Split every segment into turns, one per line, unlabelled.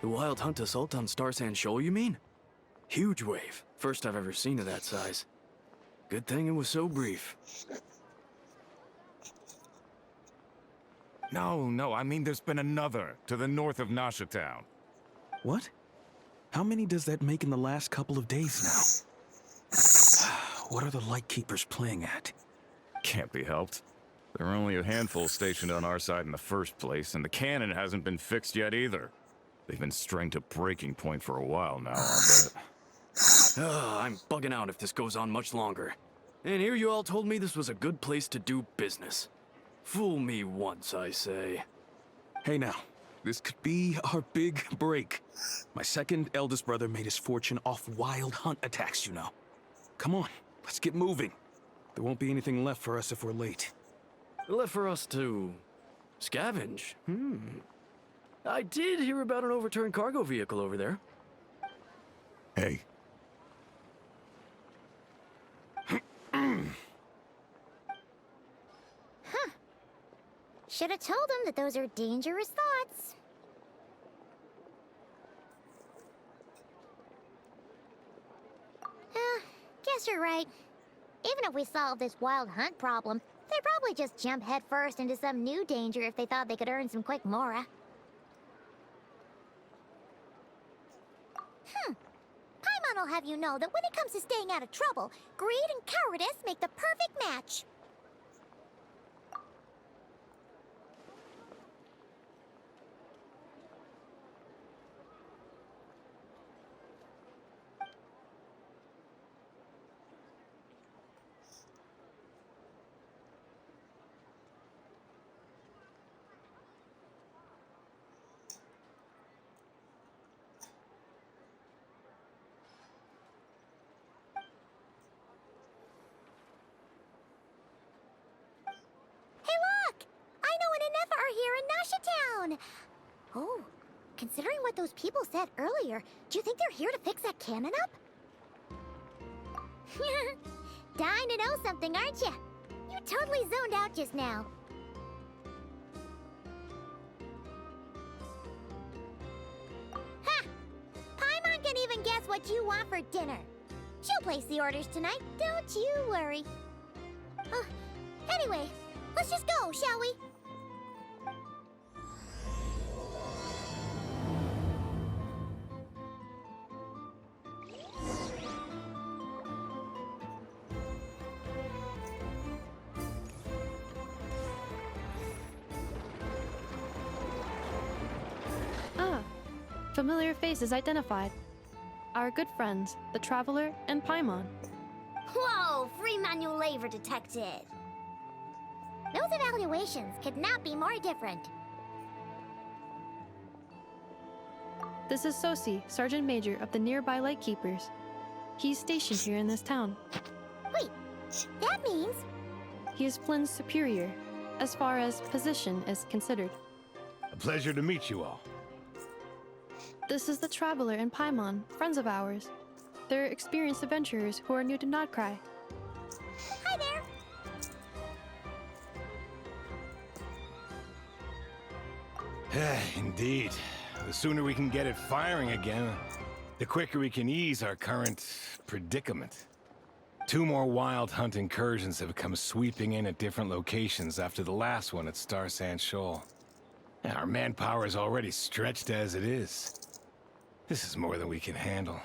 The wild hunt assault on Star Sand Shoal, you mean? Huge wave. First I've ever seen of that size. Good thing it was so brief.
No, I mean there's been another to the north of Nasha Town.
What? How many does that make in the last couple of days now? What are the Lightkeepers playing at?
Can't be helped. There are only a handful stationed on our side in the first place, and the cannon hasn't been fixed yet either. They've been strained to breaking point for a while now, I'll bet.
I'm bugging out if this goes on much longer. And here you all told me this was a good place to do business. Fool me once, I say.
Hey now, this could be our big break. My second eldest brother made his fortune off wild hunt attacks, you know. Come on, let's get moving. There won't be anything left for us if we're late.
Left for us to scavenge? I did hear about an overturned cargo vehicle over there.
Hey.
Should have told him that those are dangerous thoughts. Guess you're right. Even if we solve this wild hunt problem, they'd probably just jump headfirst into some new danger if they thought they could earn some quick mora. Paimon will have you know that when it comes to staying out of trouble, greed and cowardice make the perfect match. Oh, considering what those people said earlier, do you think they're here to fix that cannon up? Dying to know something, aren't you? You totally zoned out just now. Ha! Paimon can even guess what you want for dinner. She'll place the orders tonight, don't you worry. Anyway, let's just go, shall we?
Familiar faces identified. Our good friends, the Traveler and Paimon.
Whoa, free manual labor detected. Those evaluations could not be more different.
This is Sosi, Sergeant Major of the nearby Lightkeepers. He's stationed here in this town.
Wait, that means...
He is Flynn's superior, as far as position is considered.
A pleasure to meet you all.
This is the Traveler and Paimon, friends of ours. They're experienced adventurers who are new to Nodcry.
Hi
there! Indeed. The sooner we can get it firing again, the quicker we can ease our current predicament. 2 more wild hunt incursions have come sweeping in at different locations after the last one at Star Sand Shoal. Our manpower is already stretched as it is. This is more than we can handle.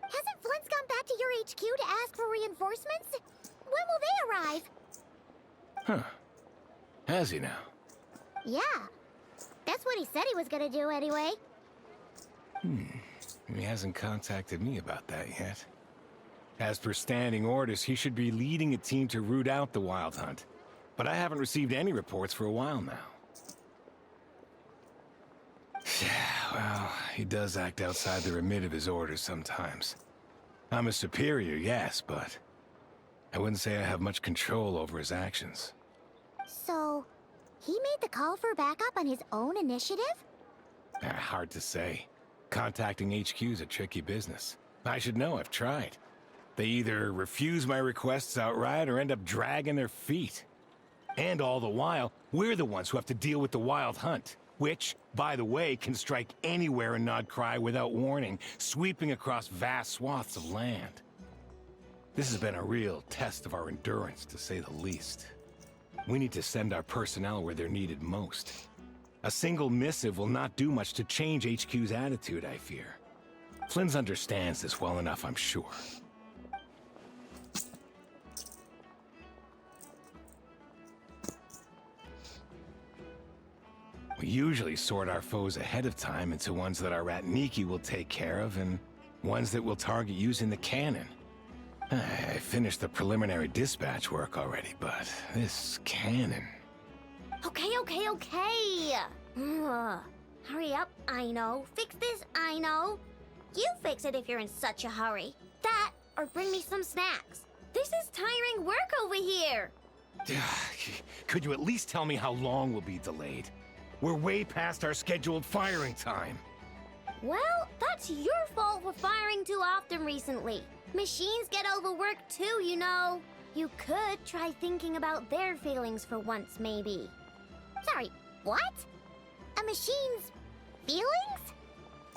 Hasn't Flint's gone back to your HQ to ask for reinforcements? When will they arrive?
Huh. Has he now?
Yeah. That's what he said he was gonna do anyway.
He hasn't contacted me about that yet. As per standing orders, he should be leading a team to root out the Wild Hunt. But I haven't received any reports for a while now. Well, he does act outside the remit of his orders sometimes. I'm a superior, yes, but I wouldn't say I have much control over his actions.
So, he made the call for backup on his own initiative?
Hard to say. Contacting HQ's a tricky business. I should know, I've tried. They either refuse my requests outright or end up dragging their feet. And all the while, we're the ones who have to deal with the Wild Hunt, which, by the way, can strike anywhere in Nodcry without warning, sweeping across vast swaths of land. This has been a real test of our endurance, to say the least. We need to send our personnel where they're needed most. A single missive will not do much to change HQ's attitude, I fear. Flynn's understands this well enough, I'm sure. We usually sort our foes ahead of time into ones that our rat Niki will take care of and ones that we'll target using the cannon. I finished the preliminary dispatch work already, but this cannon...
Okay. Hurry up, I know. Fix this, I know. You fix it if you're in such a hurry. That, or bring me some snacks. This is tiring work over here.
Could you at least tell me how long we'll be delayed? We're way past our scheduled firing time.
Well, that's your fault for firing too often recently. Machines get overworked too, you know. You could try thinking about their feelings for once, maybe. Sorry, what? A machine's feelings?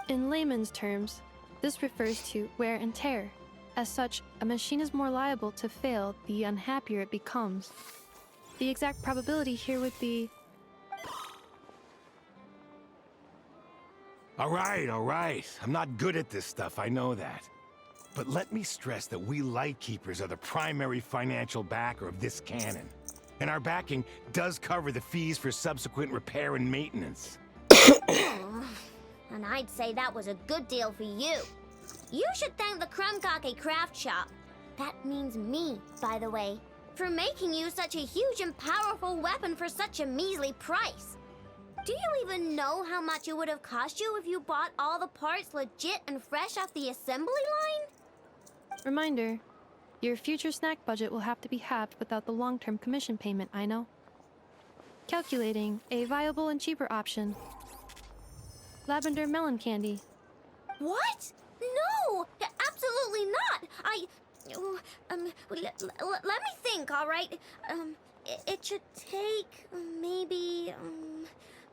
In layman's terms, this refers to wear and tear. As such, a machine is more liable to fail the unhappier it becomes. The exact probability here would be...
All right. I'm not good at this stuff, I know that. But let me stress that we Lightkeepers are the primary financial backer of this cannon. And our backing does cover the fees for subsequent repair and maintenance.
And I'd say that was a good deal for you. You should thank the Krumkake craft shop. That means me, by the way, for making you such a huge and powerful weapon for such a measly price. Do you even know how much it would have cost you if you bought all the parts legit and fresh off the assembly line?
Reminder, your future snack budget will have to be halved without the long-term commission payment, I know. Calculating a viable and cheaper option. Lavender melon candy.
What? No! Absolutely not! Let me think, all right? It should take maybe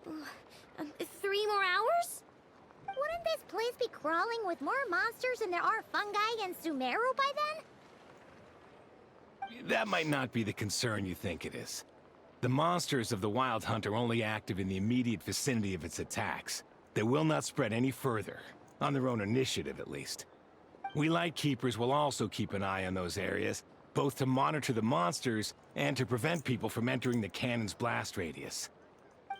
3 more hours? Wouldn't this place be crawling with more monsters than there are fungi and Sumeru by then?
That might not be the concern you think it is. The monsters of the Wild Hunt are only active in the immediate vicinity of its attacks. They will not spread any further, on their own initiative at least. We Lightkeepers will also keep an eye on those areas, both to monitor the monsters and to prevent people from entering the cannon's blast radius.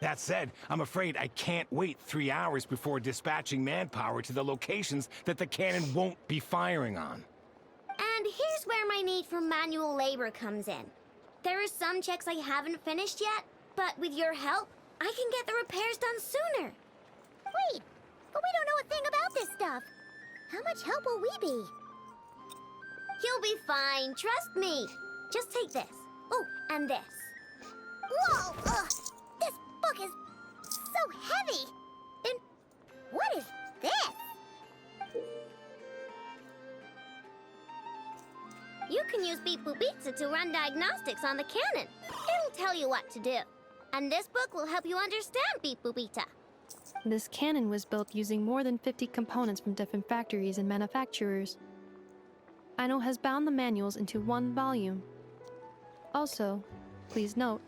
That said, I'm afraid I can't wait 3 hours before dispatching manpower to the locations that the cannon won't be firing on.
And here's where my need for manual labor comes in. There are some checks I haven't finished yet, but with your help, I can get the repairs done sooner. Wait, but we don't know a thing about this stuff. How much help will we be? You'll be fine, trust me. Just take this. Oh, and this. Whoa! This book is so heavy. And what is this? You can use Beep Boop Pizza to run diagnostics on the cannon. It'll tell you what to do. And this book will help you understand Beep Boop Pizza.
This cannon was built using more than 50 components from different factories and manufacturers. Aino has bound the manuals into one volume. Also, please note,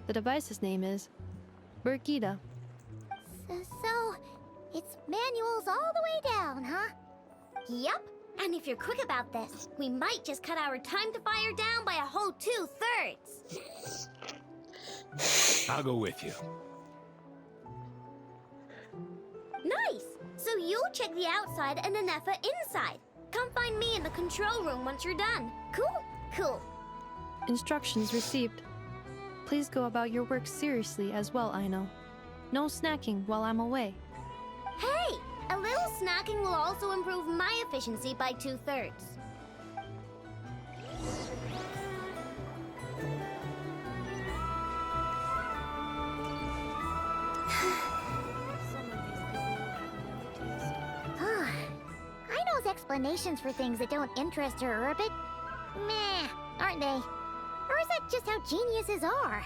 the device's name is Burkita.
So, it's manuals all the way down, huh? Yep. And if you're quick about this, we might just cut our time to fire down by a whole 2/3.
I'll go with you.
Nice! So you'll check the outside and Anefa inside. Come find me in the control room once you're done. Cool? Cool.
Instructions received. Please go about your work seriously as well, Aino. No snacking while I'm away.
Hey! A little snacking will also improve my efficiency by 2/3. Aino's explanations for things that don't interest her are a bit meh, aren't they? Or is that just how geniuses are?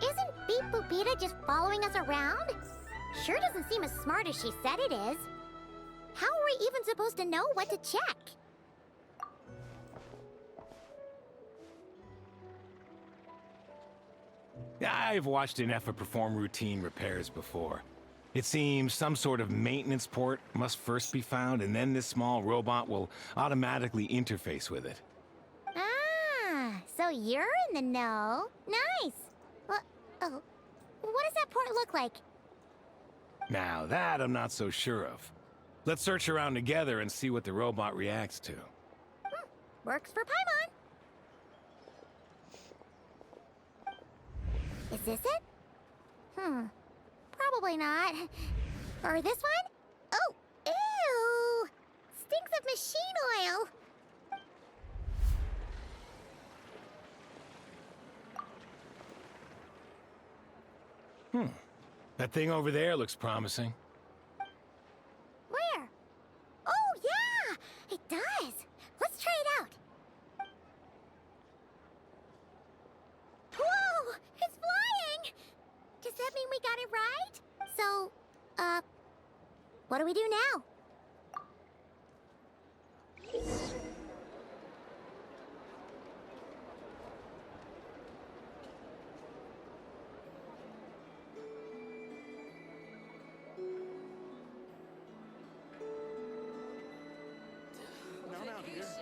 Isn't Beep Boopita just following us around? Sure doesn't seem as smart as she said it is. How are we even supposed to know what to check?
I've watched Anefa perform routine repairs before. It seems some sort of maintenance port must first be found, and then this small robot will automatically interface with it.
Ah, so you're in the know. Nice. Well, oh, what does that port look like?
Now that I'm not so sure of. Let's search around together and see what the robot reacts to.
Works for Paimon. Is this it? Probably not. Or this one? Oh, ew! Stinks of machine oil.
That thing over there looks promising.
Where? Oh, yeah! It does. Let's try it out. Whoa! It's flying! Does that mean we got it right? So, what do we do now?
Now, dear. This is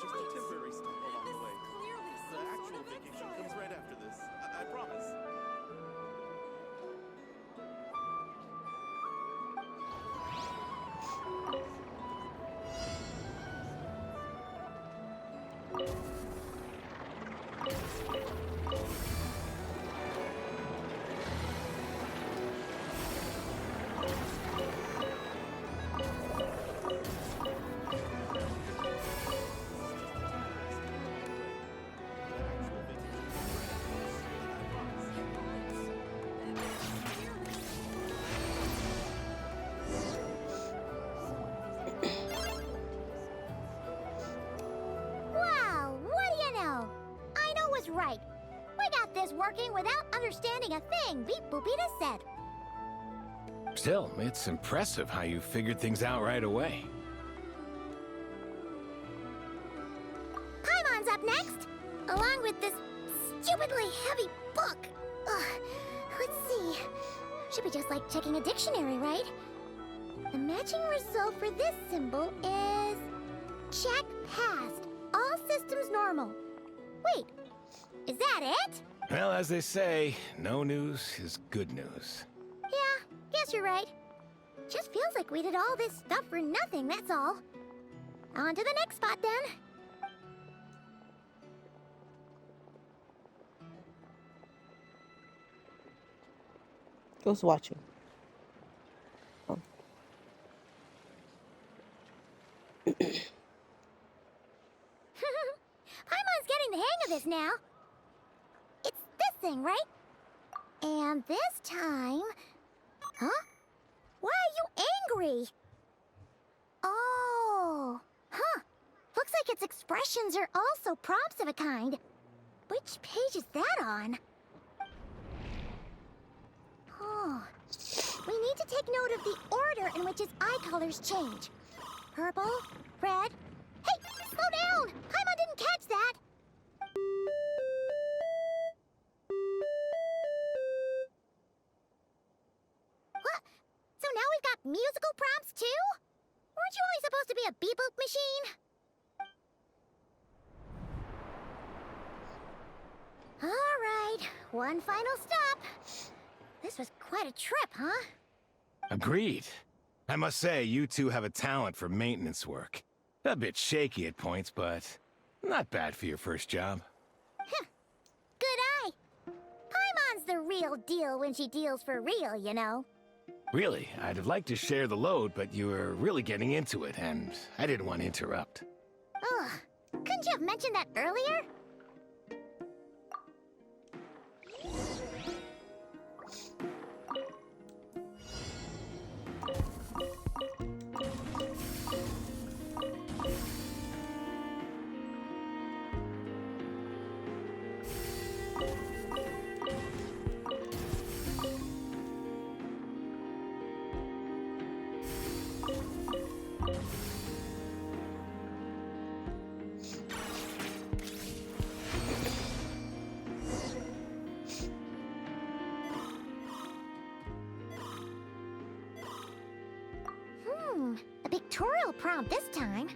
just a temporary stop along the way. The actual vacation comes right after this. I promise.
Wow, what do you know? Aino was right. We got this working without understanding a thing Beep Boopita said.
Still, it's impressive how you figured things out right away.
Paimon's up next, along with this stupidly heavy book. Ugh. Let's see. Should be just like checking a dictionary, right? The matching result for this symbol is... check passed. All systems normal. Wait, is that it?
Well, as they say, no news is good news.
Yeah, guess you're right. Just feels like we did all this stuff for nothing, that's all. On to the next spot, then.
Who's watching? Oh.
Paimon's getting the hang of this now. It's this thing, right? And this time... Huh? Why are you angry? Oh. Huh. Looks like its expressions are also prompts of a kind. Which page is that on? Oh. We need to take note of the order in which its eye colors change. Purple, red... Hey, slow down! Paimon didn't catch that! What? So now we've got musical prompts too? Weren't you only supposed to be a beep-boop machine? Alright, one final stop. This was quite a trip, huh?
Agreed. I must say, you two have a talent for maintenance work. A bit shaky at points, but not bad for your first job.
Good eye. Paimon's the real deal when she deals for real, you know.
Really, I'd have liked to share the load, but you were really getting into it, and I didn't want to interrupt.
Ugh. Couldn't you have mentioned that earlier? A pictorial prompt this time.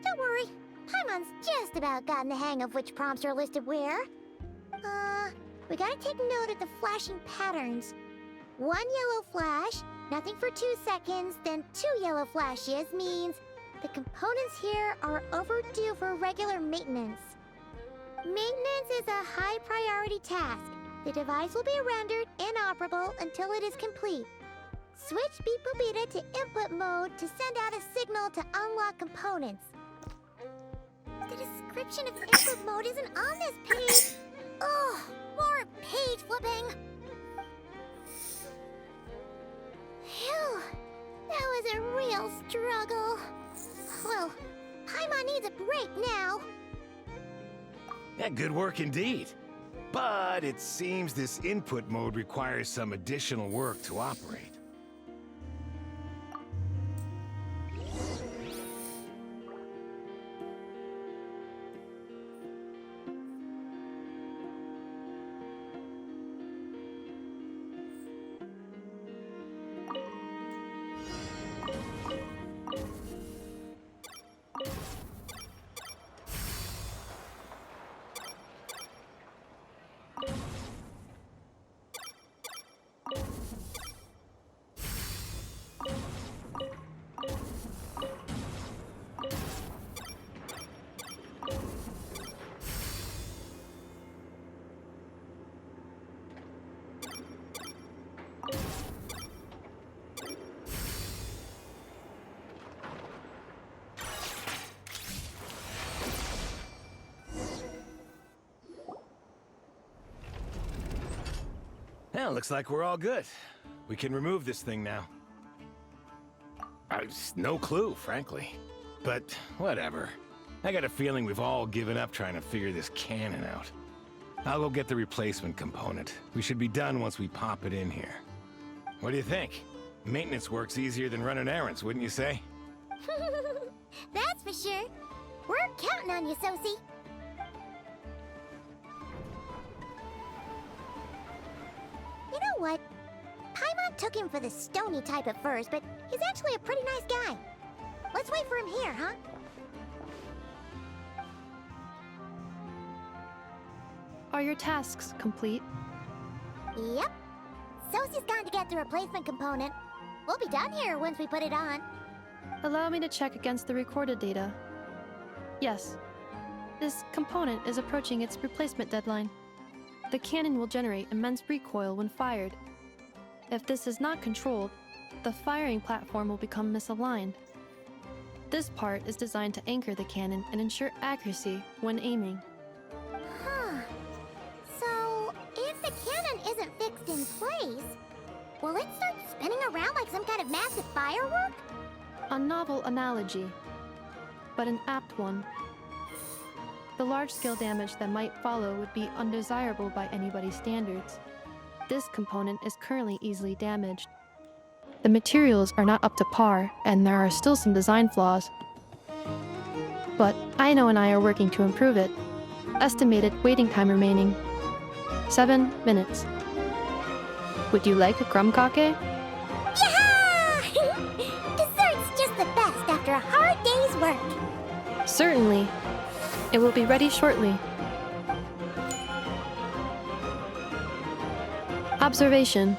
Don't worry, Paimon's just about gotten the hang of which prompts are listed where. We gotta take note of the flashing patterns. 1 yellow flash, nothing for 2 seconds, then 2 yellow flashes means the components here are overdue for regular maintenance. Maintenance is a high priority task. The device will be rendered inoperable until it is complete. Switch Beep Boopita to input mode to send out a signal to unlock components. The description of input mode isn't on this page. Ugh, more page flipping. Phew, that was a real struggle. Well, Paimon needs a break now.
Yeah, good work indeed. But it seems this input mode requires some additional work to operate. Well, looks like we're all good. We can remove this thing now. I've no clue, frankly. But whatever. I got a feeling we've all given up trying to figure this cannon out. I'll go get the replacement component. We should be done once we pop it in here. What do you think? Maintenance work's easier than running errands, wouldn't you say?
That's for sure. We're counting on you, Sosie. You know what? Paimon took him for the stony type at first, but he's actually a pretty nice guy. Let's wait for him here, huh?
Are your tasks complete?
Yep. Sosie's gone to get the replacement component. We'll be done here once we put it on.
Allow me to check against the recorded data. Yes. This component is approaching its replacement deadline. The cannon will generate immense recoil when fired. If this is not controlled, the firing platform will become misaligned. This part is designed to anchor the cannon and ensure accuracy when aiming.
Huh. So, if the cannon isn't fixed in place, will it start spinning around like some kind of massive firework?
A novel analogy, but an apt one. The large-scale damage that might follow would be undesirable by anybody's standards. This component is currently easily damaged. The materials are not up to par, and there are still some design flaws. But Aino and I are working to improve it. Estimated waiting time remaining: 7 minutes. Would you like a crumb-cake?
Yeah! Dessert's just the best after a hard day's work.
Certainly. It will be ready shortly. Observation.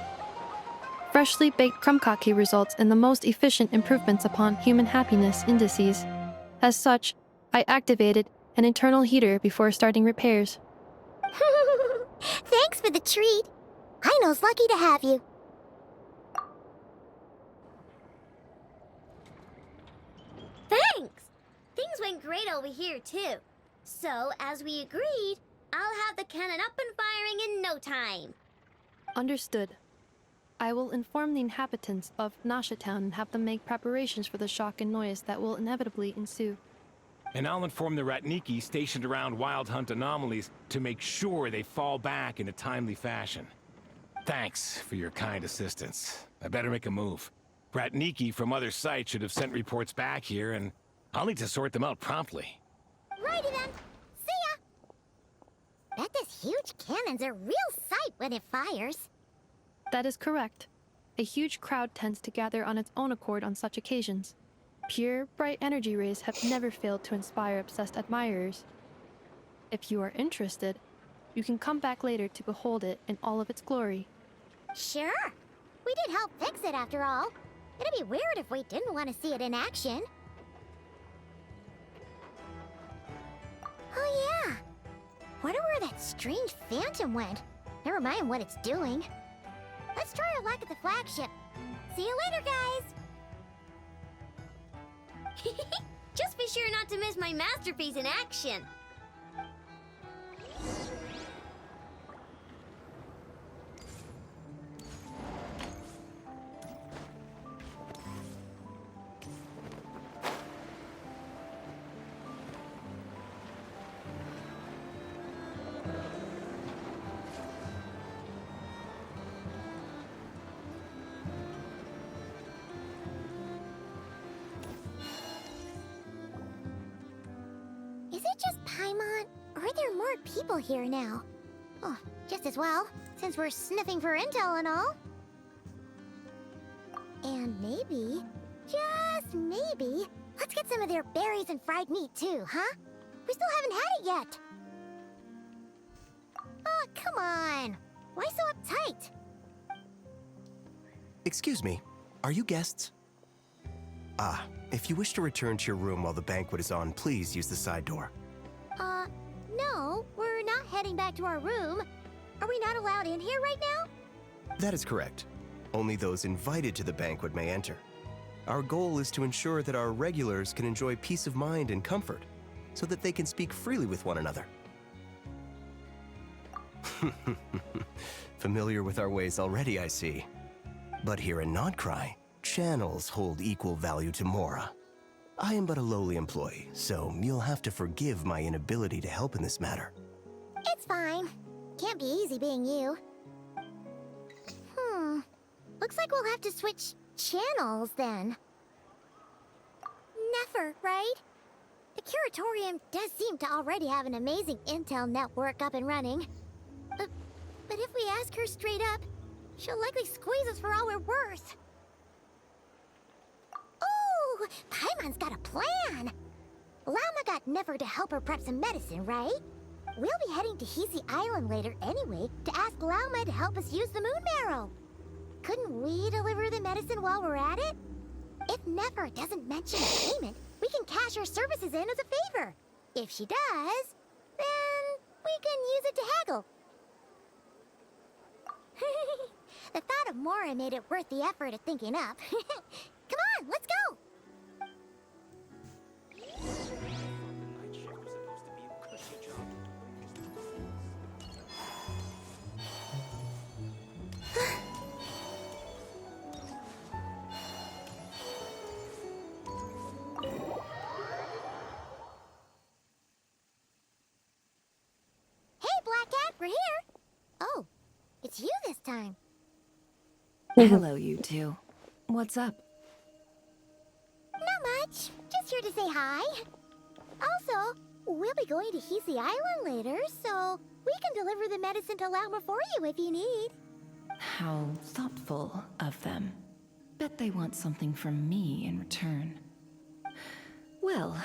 freshly baked krumkake results in the most efficient improvements upon human happiness indices. As such, I activated an internal heater before starting repairs.
Thanks for the treat. Aino's lucky to have you. Thanks! Things went great over here, too. So, as we agreed, I'll have the cannon up and firing in no time.
Understood. I will inform the inhabitants of Nasha Town and have them make preparations for the shock and noise that will inevitably ensue.
And I'll inform the Ratniki stationed around Wild Hunt anomalies to make sure they fall back in a timely fashion. Thanks for your kind assistance. I better make a move. Ratniki from other sites should have sent reports back here, and I'll need to sort them out promptly.
Righty then. See ya! Bet this huge cannon's a real sight when it fires.
That is correct. A huge crowd tends to gather on its own accord on such occasions. Pure, bright energy rays have never failed to inspire obsessed admirers. If you are interested, you can come back later to behold it in all of its glory.
Sure. We did help fix it after all. It'd be weird if we didn't want to see it in action. Oh yeah. Wonder where that strange phantom went. Never mind what it's doing. Let's try our luck at the flagship. See you later, guys! Just be sure not to miss my masterpiece in action. Is it just Paimon, or are there more people here now? Oh, just as well, since we're sniffing for intel and all. And maybe, just maybe, let's get some of their berries and fried meat too, huh? We still haven't had it yet. Oh, come on. Why so uptight?
Excuse me, are you guests? Ah, if you wish to return to your room while the banquet is on, please use the side door.
No, we're not heading back to our room. Are we not allowed in here right now?
That is correct. Only those invited to the banquet may enter. Our goal is to ensure that our regulars can enjoy peace of mind and comfort, so that they can speak freely with one another. Familiar with our ways already, I see. But here in Nodcry, channels hold equal value to Mora. I am but a lowly employee, so you'll have to forgive my inability to help in this matter.
It's fine. Can't be easy being you. Looks like we'll have to switch channels then. Never, right? The Curatorium does seem to already have an amazing intel network up and running. But if we ask her straight up, she'll likely squeeze us for all we're worth. Ooh, Paimon's got a plan! Llama got Nefer to help her prep some medicine, right? We'll be heading to Hisi Island later anyway to ask Llama to help us use the moon marrow. Couldn't we deliver the medicine while we're at it? If Nefer doesn't mention payment, we can cash her services in as a favor. If she does, then we can use it to haggle. The thought of Mora made it worth the effort of thinking up. Come on, let's go!
Night shift was supposed to be a cushy job.
Hey, Black Cat, we're here! Oh, it's you this time.
Hello, you two. What's up?
Not much. Just here to say hi. Also, we'll be going to Hisi Island later, so we can deliver the medicine to Llama for you if you need.
How thoughtful of them. Bet they want something from me in return. Well,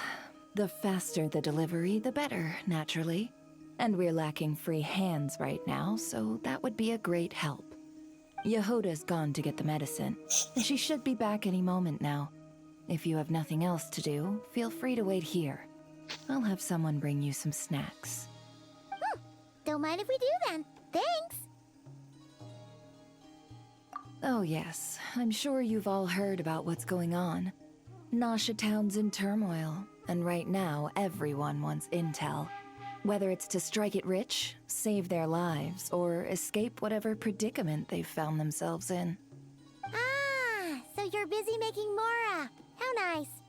the faster the delivery, the better, naturally. And we're lacking free hands right now, so that would be a great help. Yehoda's gone to get the medicine, and she should be back any moment now. If you have nothing else to do, feel free to wait here. I'll have someone bring you some snacks.
Don't mind if we do then. Thanks.
Oh yes, I'm sure you've all heard about what's going on. Nasha Town's in turmoil, and right now everyone wants intel. Whether it's to strike it rich, save their lives, or escape whatever predicament they've found themselves in.
Ah, so you're busy making Mora. How nice.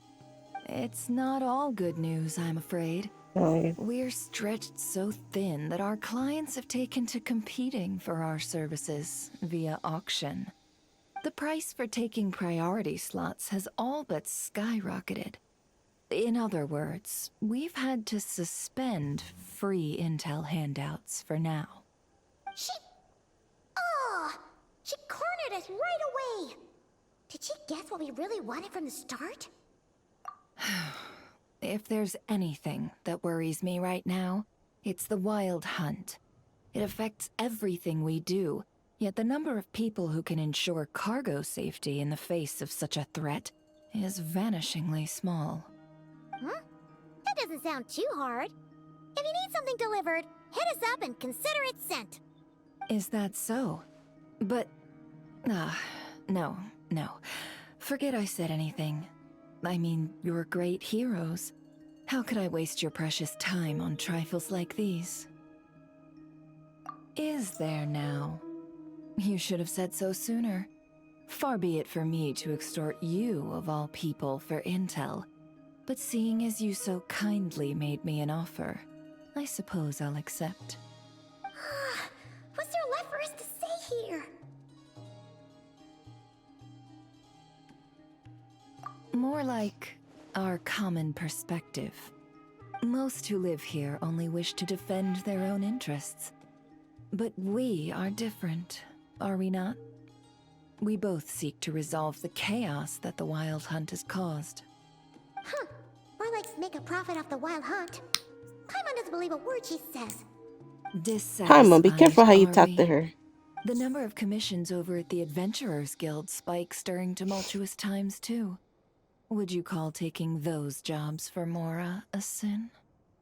It's not all good news, I'm afraid.
Oh,
We're stretched so thin that our clients have taken to competing for our services via auction. The price for taking priority slots has all but skyrocketed. In other words, we've had to suspend free intel handouts for now.
She cornered us right away. Did she guess what we really wanted from the start?
If there's anything that worries me right now, it's the Wild Hunt. It affects everything we do, yet the number of people who can ensure cargo safety in the face of such a threat is vanishingly small.
Huh? That doesn't sound too hard. If you need something delivered, hit us up and consider it sent.
Is that so? But... no. Forget I said anything. I mean, you're great heroes. How could I waste your precious time on trifles like these? Is there now? You should have said so sooner. Far be it for me to extort you, of all people, for intel. But seeing as you so kindly made me an offer, I suppose I'll accept.
What's there left for us to say here?
More like our common perspective. Most who live here only wish to defend their own interests. But we are different, are we not? We both seek to resolve the chaos that the Wild Hunt has caused.
Huh. More like make a profit off the Wild Hunt. Paimon doesn't believe a word she says.
Paimon, be careful how you
Dissatisfied,
talk
are
to
we?
her.
The number of commissions over at the Adventurers Guild spikes during tumultuous times, too. Would you call taking those jobs for Mora a sin?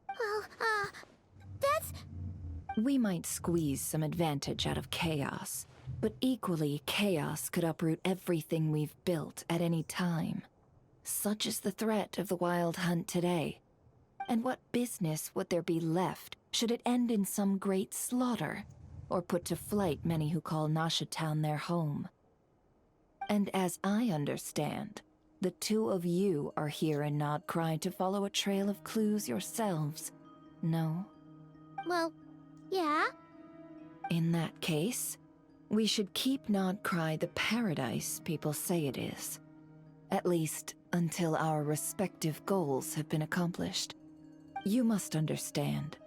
Well, that's...
We might squeeze some advantage out of chaos, but equally, chaos could uproot everything we've built at any time. Such is the threat of the Wild Hunt today. And what business would there be left should it end in some great slaughter, or put to flight many who call Nasha Town their home? And as I understand, the two of you are here in Nodcry to follow a trail of clues yourselves, no?
Well, yeah.
In that case, we should keep Nodcry the paradise people say it is. At least, until our respective goals have been accomplished. You must understand,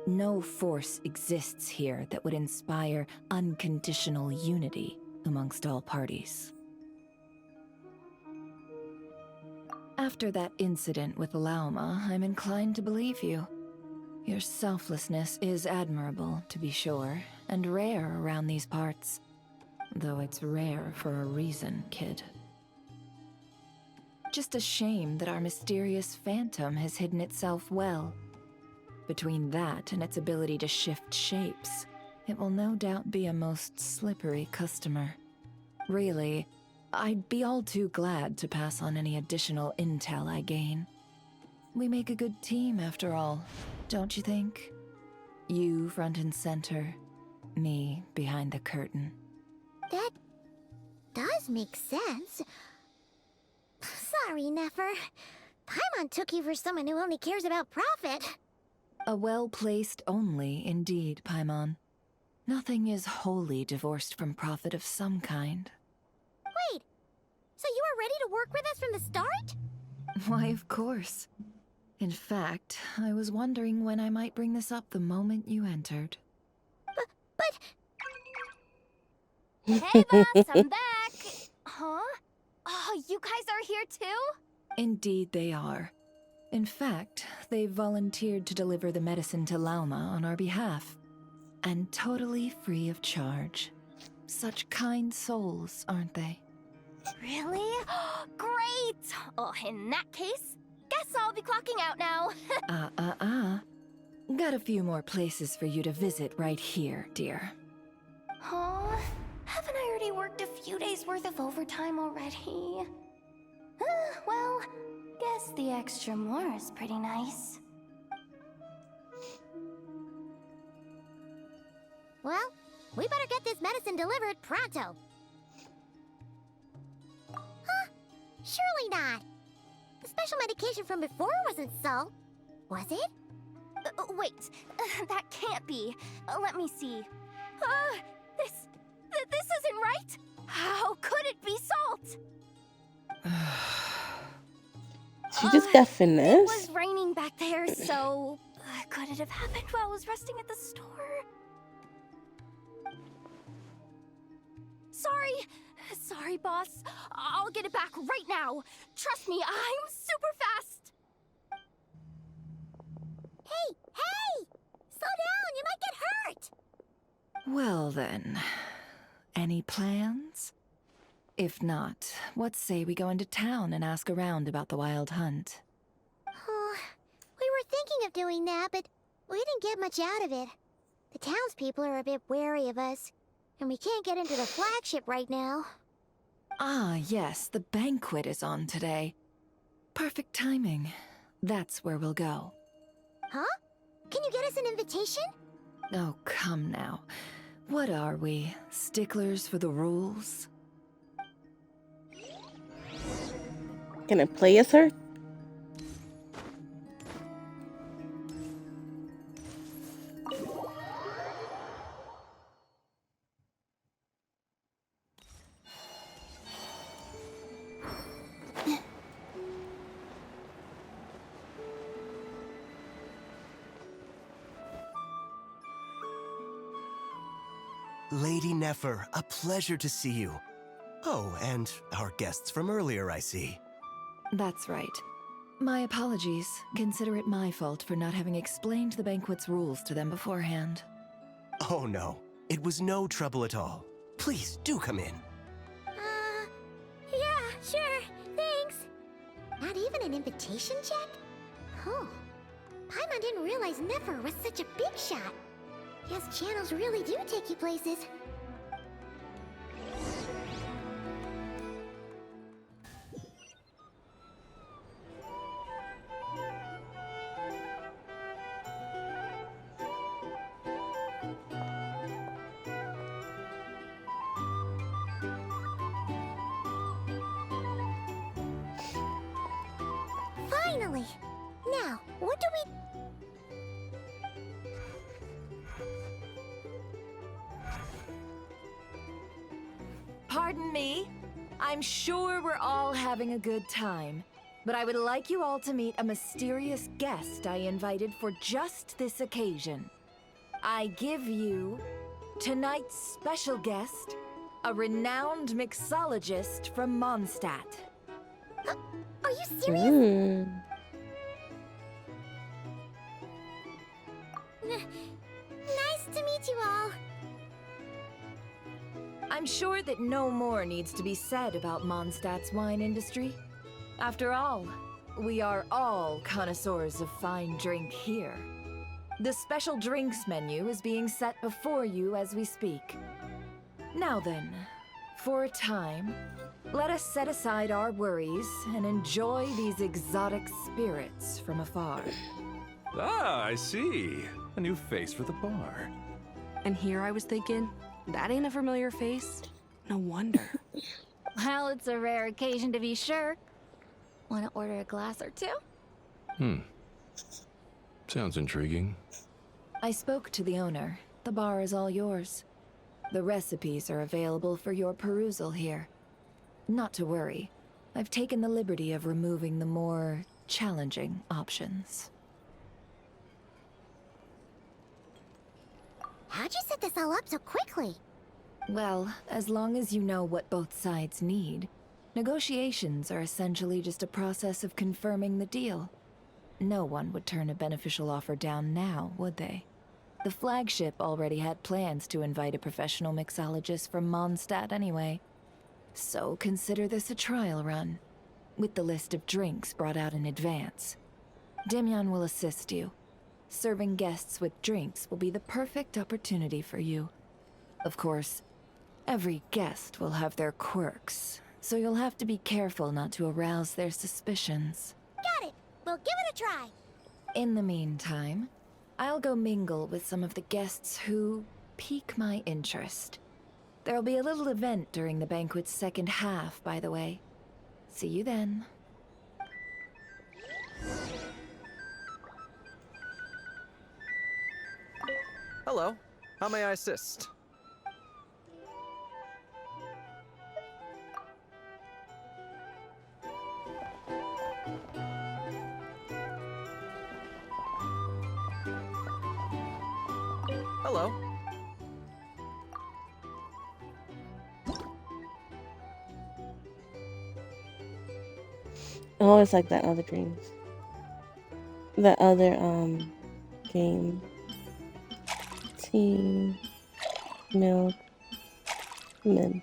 no force exists here that would inspire unconditional unity amongst all parties. After that incident with Lauma, I'm inclined to believe you. Your selflessness is admirable, to be sure, and rare around these parts. Though it's rare for a reason, kid. Just a shame that our mysterious phantom has hidden itself well. Between that and its ability to shift shapes, it will no doubt be a most slippery customer. Really, I'd be all too glad to pass on any additional intel I gain. We make a good team, after all, don't you think? You front and center, me behind the curtain.
That does make sense. Sorry, Nefer. Paimon took you for someone who only cares about profit.
A well-placed only, indeed, Paimon. Nothing is wholly divorced from profit of some kind.
Wait, so you were ready to work with us from the start?
Why, of course. In fact, I was wondering when I might bring this up the moment you entered.
But... Hey, boss, I'm back! Huh? Oh, you guys are here too?
Indeed they are. In fact, they've volunteered to deliver the medicine to Lauma on our behalf. And totally free of charge. Such kind souls, aren't they?
Really? Great! Oh, in that case, guess I'll be clocking out now.
Got a few more places for you to visit right here, dear.
Oh, haven't I already worked a few days worth of overtime already? Well, guess the extra more is pretty nice. Well, we better get this medicine delivered pronto. Huh? Surely not. The special medication from before wasn't so. Was it? Wait, that can't be. Let me see. This isn't right. How could it be salt?
She just got
It
finesse.
was raining back there, so could it have happened while I was resting at the store? Sorry, boss. I'll get it back right now. Trust me, I'm super fast. Hey! Slow down, you might get hurt.
Well then, any plans? If not, what say we go into town and ask around about the wild hunt?
Oh, we were thinking of doing that, but we didn't get much out of it. The townspeople are a bit wary of us, and we can't get into the flagship right now.
Ah, yes, the banquet is on today. Perfect timing. That's where we'll go.
Huh? Can you get us an invitation?
Oh, come now. What are we, sticklers for the rules?
Can I play as her?
Lady Nefer, a pleasure to see you. Oh, and our guests from earlier, I see.
That's right. My apologies. Consider it my fault for not having explained the banquet's rules to them beforehand.
Oh no, it was no trouble at all. Please, do come in.
Yeah, sure. Thanks. Not even an invitation check? Oh. Paimon didn't realize Nefer was such a big shot. Guess channels really do take you places. Finally! Now, what do we...
Pardon me? I'm sure we're all having a good time, but I would like you all to meet a mysterious guest I invited for just this occasion. I give you tonight's special guest, a renowned mixologist from Mondstadt.
Are you serious? Nice to meet you all.
I'm sure that no more needs to be said about Mondstadt's wine industry. After all, we are all connoisseurs of fine drink here. The special drinks menu is being set before you as we speak. Now then, for a time, let us set aside our worries and enjoy these exotic spirits from afar.
Ah, I see. A new face for the bar.
And here I was thinking, that ain't a familiar face. No wonder.
Well, it's a rare occasion to be sure. Want to order a glass or two?
Sounds intriguing.
I spoke to the owner. The bar is all yours. The recipes are available for your perusal here. Not to worry. I've taken the liberty of removing the more challenging options.
How'd you set this all up so quickly?
Well, as long as you know what both sides need, negotiations are essentially just a process of confirming the deal. No one would turn a beneficial offer down now, would they? The flagship already had plans to invite a professional mixologist from Mondstadt anyway. So consider this a trial run, with the list of drinks brought out in advance. Demyan will assist you. Serving guests with drinks will be the perfect opportunity for you. Of course, every guest will have their quirks, so you'll have to be careful not to arouse their suspicions.
Got it. We'll give it a try.
In the meantime, I'll go mingle with some of the guests who pique my interest. There'll be a little event during the banquet's second half, by the way. See you then.
Hello. How may I assist? Hello.
I always like that other dreams. That other game. Tea, milk, mint.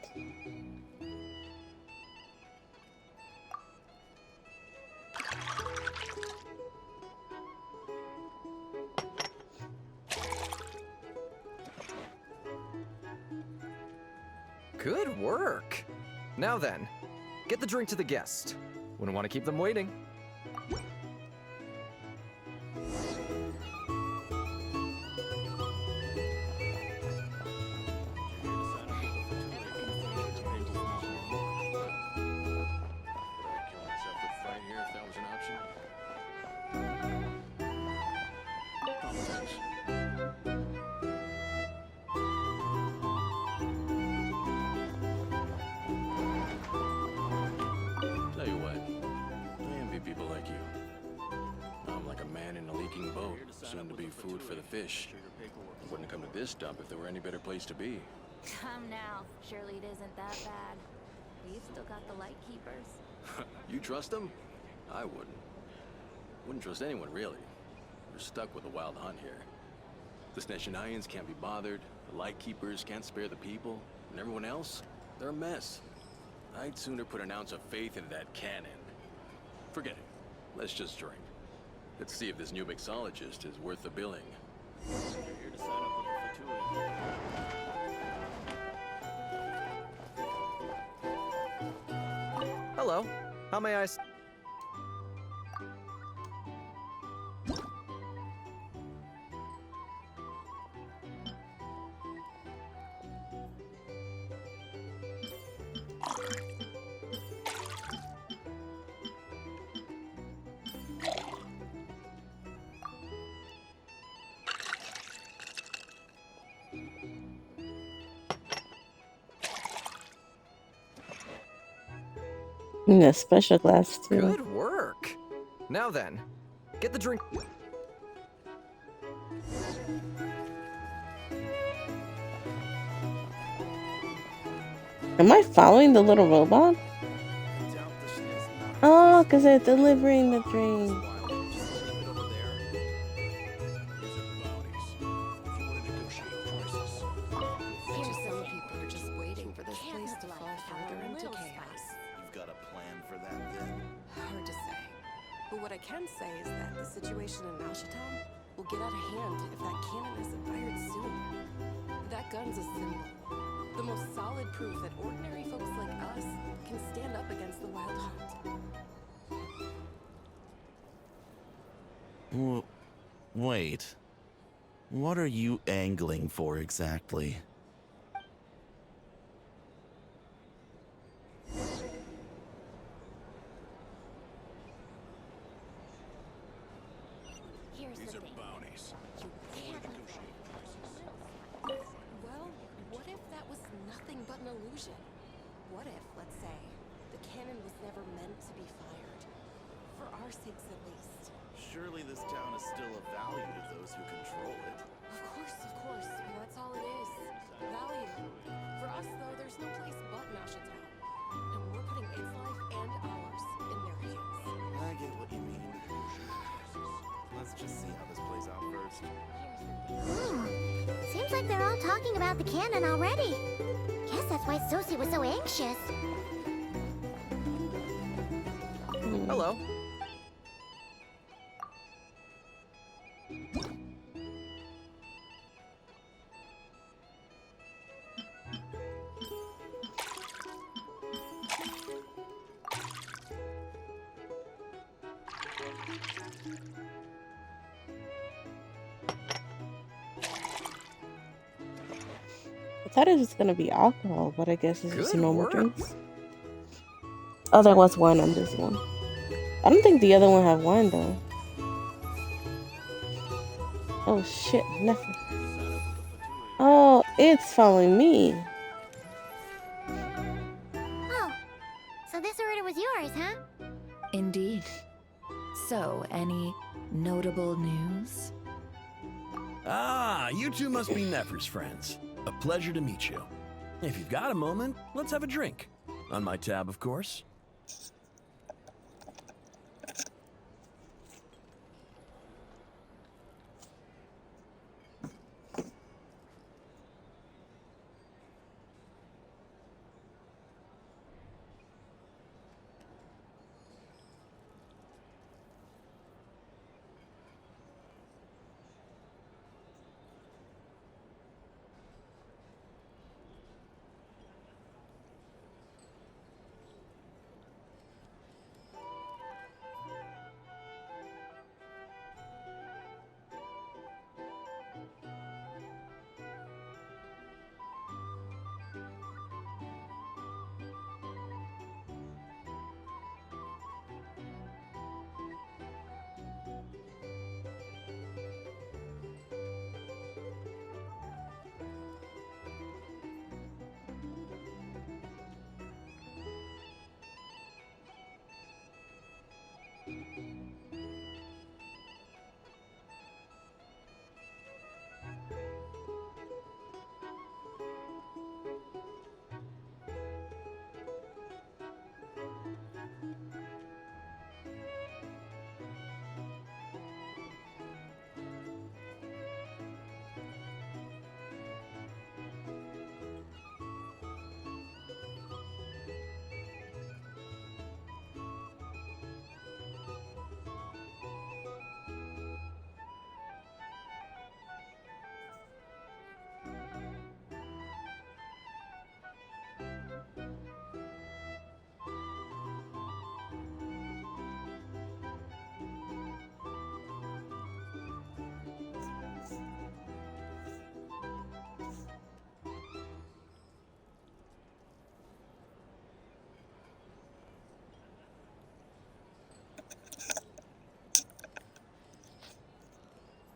Good work. Now then, get the drink to the guest. Wouldn't want to keep them waiting.
Tell you what, I envy people like you. I'm like a man in a leaking boat, soon to be food for the fish. Wouldn't come to this dump if there were any better place to be.
Come now. Surely it isn't that bad. We've still got the light keepers.
You trust them? I wouldn't. Wouldn't trust anyone, really. We're stuck with a wild hunt here. The Sneshanians can't be bothered, the Lightkeepers can't spare the people, and everyone else, they're a mess. I'd sooner put an ounce of faith into that cannon. Forget it. Let's just drink. Let's see if this new mixologist is worth the billing. You're here to sign up with the Fatuity.
Hello. How may I...
In a special glass too.
Good work. Now then, get the drink...
Am I following the little robot? Oh, because they're delivering the drink.
Here's some people are just waiting for this place to fall further into chaos.
You've got a plan for that, then?
Hard to say. But what I can say is that the situation in Ashitown will get out of hand if that cannon isn't fired soon. That gun's a symbol. The most solid proof that ordinary folks like us can stand up against the Wild Hunt.
Wait. What are you angling for exactly?
Here's the thing.
Bounties.
Well, what if that was nothing but an illusion? What if, let's say, the cannon was never meant to be fired? For our sakes, at least.
Surely this town is still of value to those who control it.
Of course, and that's all it is. Value. For us, though, there's no place but Ashitown. And we're putting its life and ours in their hands.
I get what you mean. Let's just see how this plays out first.
Seems like they're all talking about the cannon already. Guess that's why Sosie was so anxious.
Hello.
I thought it was gonna be alcohol, but I guess it's just
Good
normal
work.
drinks. Oh, there was wine on this one. I don't think the other one had wine though. Oh shit, nothing. Oh, it's following me.
Oh, so this order was yours, huh?
Indeed. So, any notable news?
Ah, you two must be Nefer's friends. A pleasure to meet you. If you've got a moment, let's have a drink. On my tab, of course.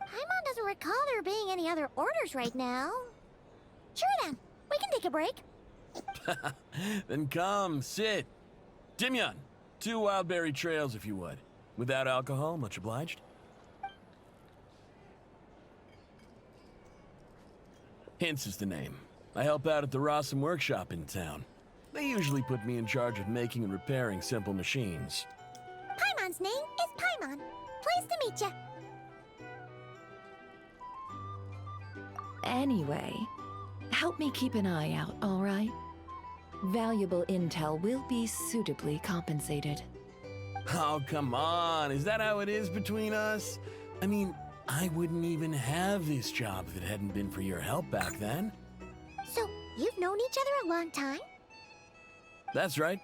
Paimon doesn't recall there being any other orders right now. Sure then, we can take a break.
Then come, sit. Dimyon, 2 wildberry trails if you would. Without alcohol, much obliged. Hints is the name. I help out at the Rossum workshop in town. They usually put me in charge of making and repairing simple machines.
Paimon's name is Paimon. Pleased to meet ya.
Anyway, help me keep an eye out, all right? Valuable intel will be suitably compensated.
Oh, come on. Is that how it is between us? I mean, I wouldn't even have this job if it hadn't been for your help back then.
So, you've known each other a long time?
That's right.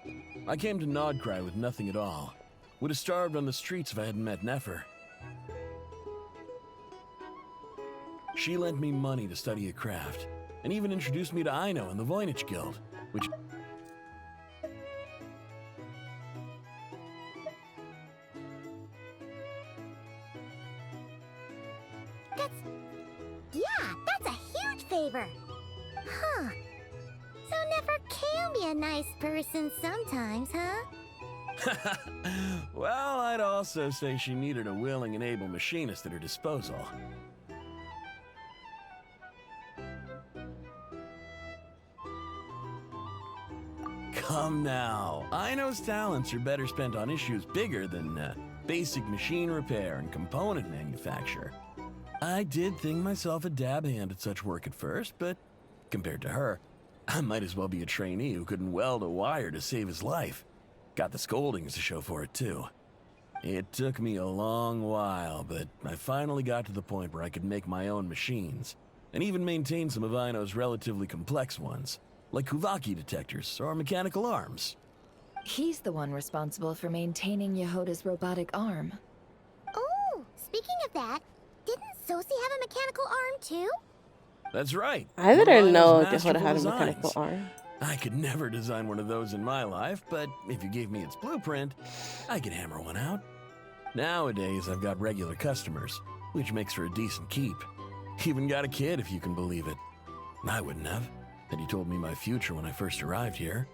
I came to Nodcry with nothing at all. Would have starved on the streets if I hadn't met Nefer. She lent me money to study a craft, and even introduced me to Aino and the Voynich Guild, which...
That's a huge favor. Huh. So Nefer can be a nice person sometimes, huh?
Well, I'd also say she needed a willing and able machinist at her disposal. Come now. Aino's talents are better spent on issues bigger than basic machine repair and component manufacture. I did think myself a dab hand at such work at first, but compared to her, I might as well be a trainee who couldn't weld a wire to save his life. Got the scoldings to show for it, too. It took me a long while, but I finally got to the point where I could make my own machines, and even maintain some of Aino's relatively complex ones, like Kuvaki detectors or mechanical arms.
He's the one responsible for maintaining Yehoda's robotic arm.
Oh, speaking of that, didn't Sosi have a mechanical arm too?
That's right.
I
One of
didn't know
Aino's
Yehoda had a
masterful
mechanical
designs.
arm.
I could never design one of those in my life, but if you gave me its blueprint, I could hammer one out. Nowadays, I've got regular customers, which makes for a decent keep. Even got a kid, if you can believe it. I wouldn't have, had you told me my future when I first arrived here.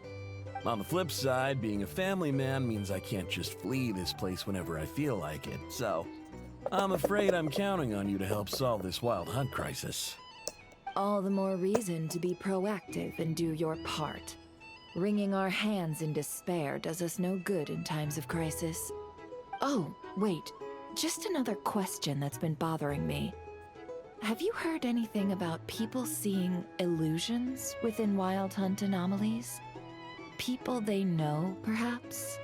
On the flip side, being a family man means I can't just flee this place whenever I feel like it, so I'm afraid I'm counting on you to help solve this wild hunt crisis.
All the more reason to be proactive and do your part. Wringing our hands in despair does us no good in times of crisis. Oh, wait. Just another question that's been bothering me. Have you heard anything about people seeing illusions within Wild Hunt anomalies? People they know, perhaps?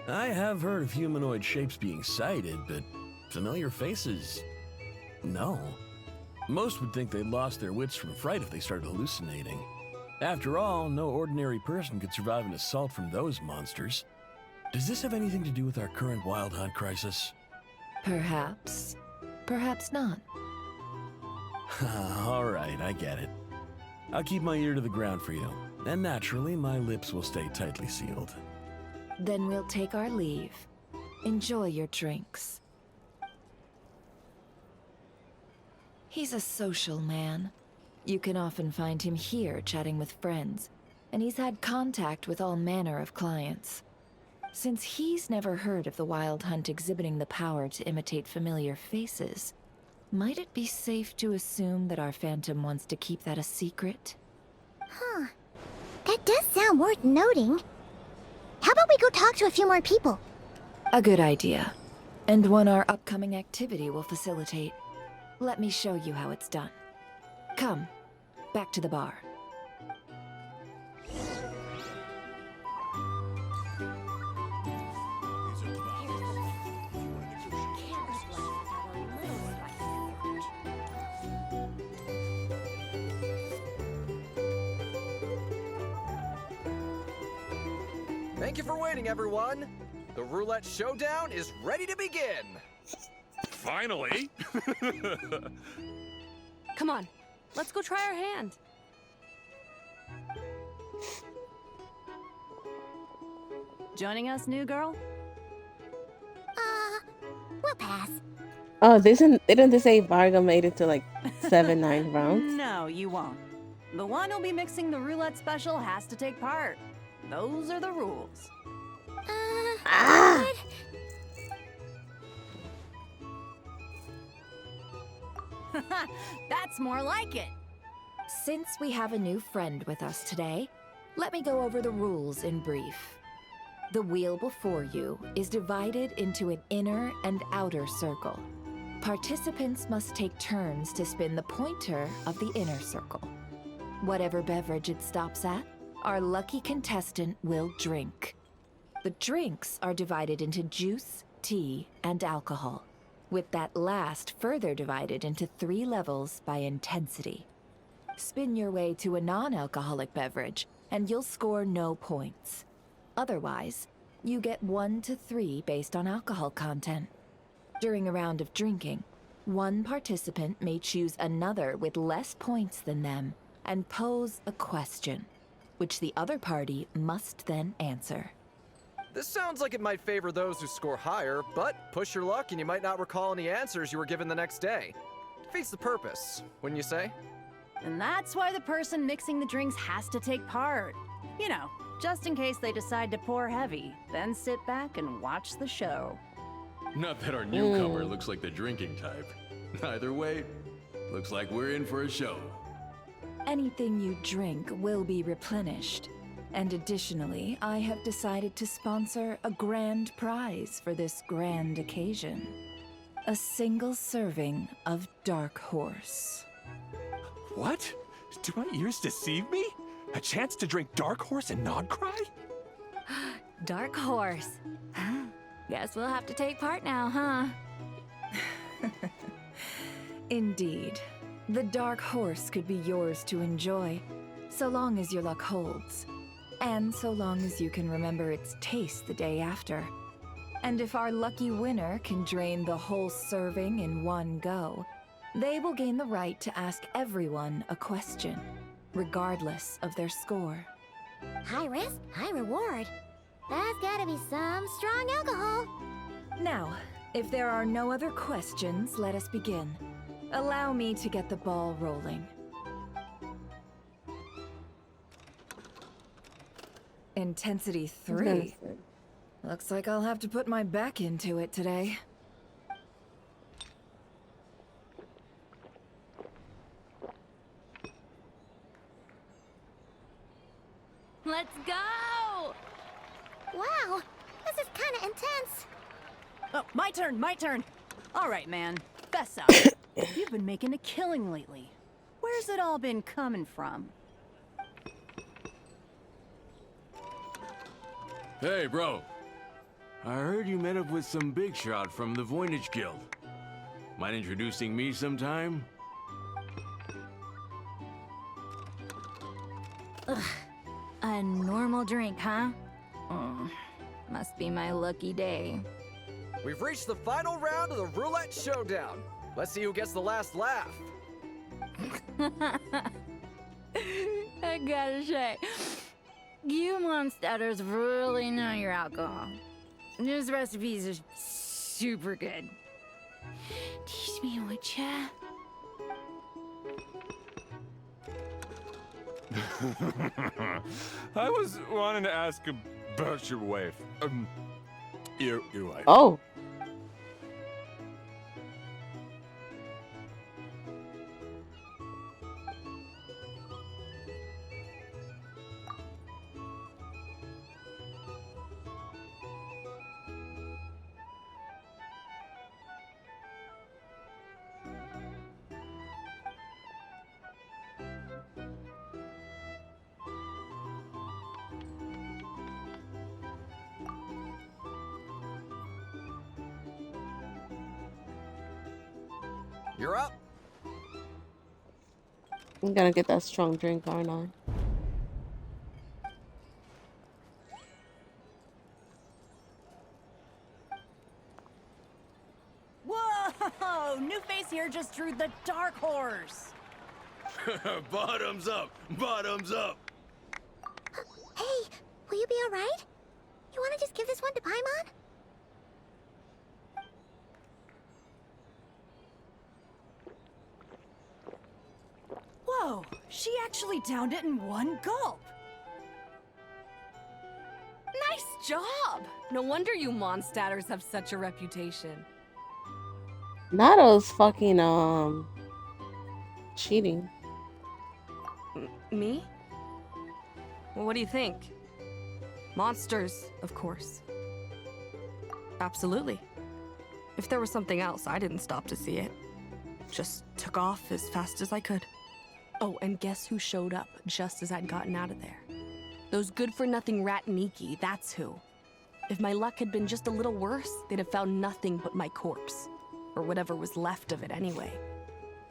I have heard of humanoid shapes being sighted, but familiar faces? No. Most would think they'd lost their wits from fright if they started hallucinating. After all, no ordinary person could survive an assault from those monsters. Does this have anything to do with our current Wild Hunt crisis?
Perhaps. Perhaps not.
All right, I get it. I'll keep my ear to the ground for you, and naturally, my lips will stay tightly sealed.
Then we'll take our leave. Enjoy your drinks. He's a social man. You can often find him here chatting with friends, and he's had contact with all manner of clients. Since he's never heard of the Wild Hunt exhibiting the power to imitate familiar faces, might it be safe to assume that our Phantom wants to keep that a secret?
Huh. That does sound worth noting. How about we go talk to a few more people?
A good idea. And one our upcoming activity will facilitate. Let me show you how it's done. Come, back to the bar.
Thank you for waiting, everyone. The roulette showdown is ready to begin.
Finally!
Come on, let's go try our hand. Joining us, new girl?
We'll pass.
Oh, didn't they say Varga made it to like 7-9 rounds?
No, you won't. The one who'll be mixing the roulette special has to take part. Those are the rules.
What?
That's more like it.
Since we have a new friend with us today, let me go over the rules in brief. The wheel before you is divided into an inner and outer circle. Participants must take turns to spin the pointer of the inner circle. Whatever beverage it stops at, our lucky contestant will drink. The drinks are divided into juice, tea, and alcohol, with that last further divided into 3 levels by intensity. Spin your way to a non-alcoholic beverage, and you'll score no points. Otherwise, you get 1 to 3 based on alcohol content. During a round of drinking, one participant may choose another with less points than them and pose a question, which the other party must then answer.
This sounds like it might favor those who score higher, but push your luck and you might not recall any answers you were given the next day. Defeats the purpose, wouldn't you say?
And that's why the person mixing the drinks has to take part. You know, just in case they decide to pour heavy, then sit back and watch the show.
Not that our newcomer looks like the drinking type. Either way, looks like we're in for a show.
Anything you drink will be replenished. And additionally, I have decided to sponsor a grand prize for this grand occasion. A single serving of Dark Horse.
What? Do my ears deceive me? A chance to drink Dark Horse and not cry?
Dark Horse. Guess we'll have to take part now, huh? Indeed. The Dark Horse could be yours to enjoy, so long as your luck holds. And so long as you can remember its taste the day after. And if our lucky winner can drain the whole serving in one go, they will gain the right to ask everyone a question, regardless of their score.
High risk, high reward. That's gotta be some strong alcohol.
Now, if there are no other questions, let us begin. Allow me to get the ball rolling. Intensity 3. Looks like I'll have to put my back into it today.
Let's go! Wow, this is kind of intense.
Oh, my turn. All right, man. Fess up. You've been making a killing lately. Where's it all been coming from?
Hey, bro. I heard you met up with some big shot from the Voynich Guild. Mind introducing me sometime?
Ugh. A normal drink, huh? Oh, must be my lucky day.
We've reached the final round of the roulette showdown. Let's see who gets the last laugh.
I gotta say, you monsters really know your alcohol. These recipes are super good. Teach me, would ya?
I was wanting to ask about your wife. Your wife.
Oh.
You're up.
I'm gonna get that strong drink, aren't I?
Whoa! New face here just drew the Dark Horse.
Bottoms up! Bottoms up!
Hey, will you be alright? You wanna just give this one to Paimon?
Whoa! She actually downed it in one gulp.
Nice job! No wonder you monsters have such a reputation.
Nato's fucking cheating.
Me? Well, what do you think? Monsters, of course. Absolutely. If there was something else, I didn't stop to see it. Just took off as fast as I could. Oh, and guess who showed up just as I'd gotten out of there? Those good-for-nothing rat Niki, that's who. If my luck had been just a little worse, they'd have found nothing but my corpse. Or whatever was left of it anyway.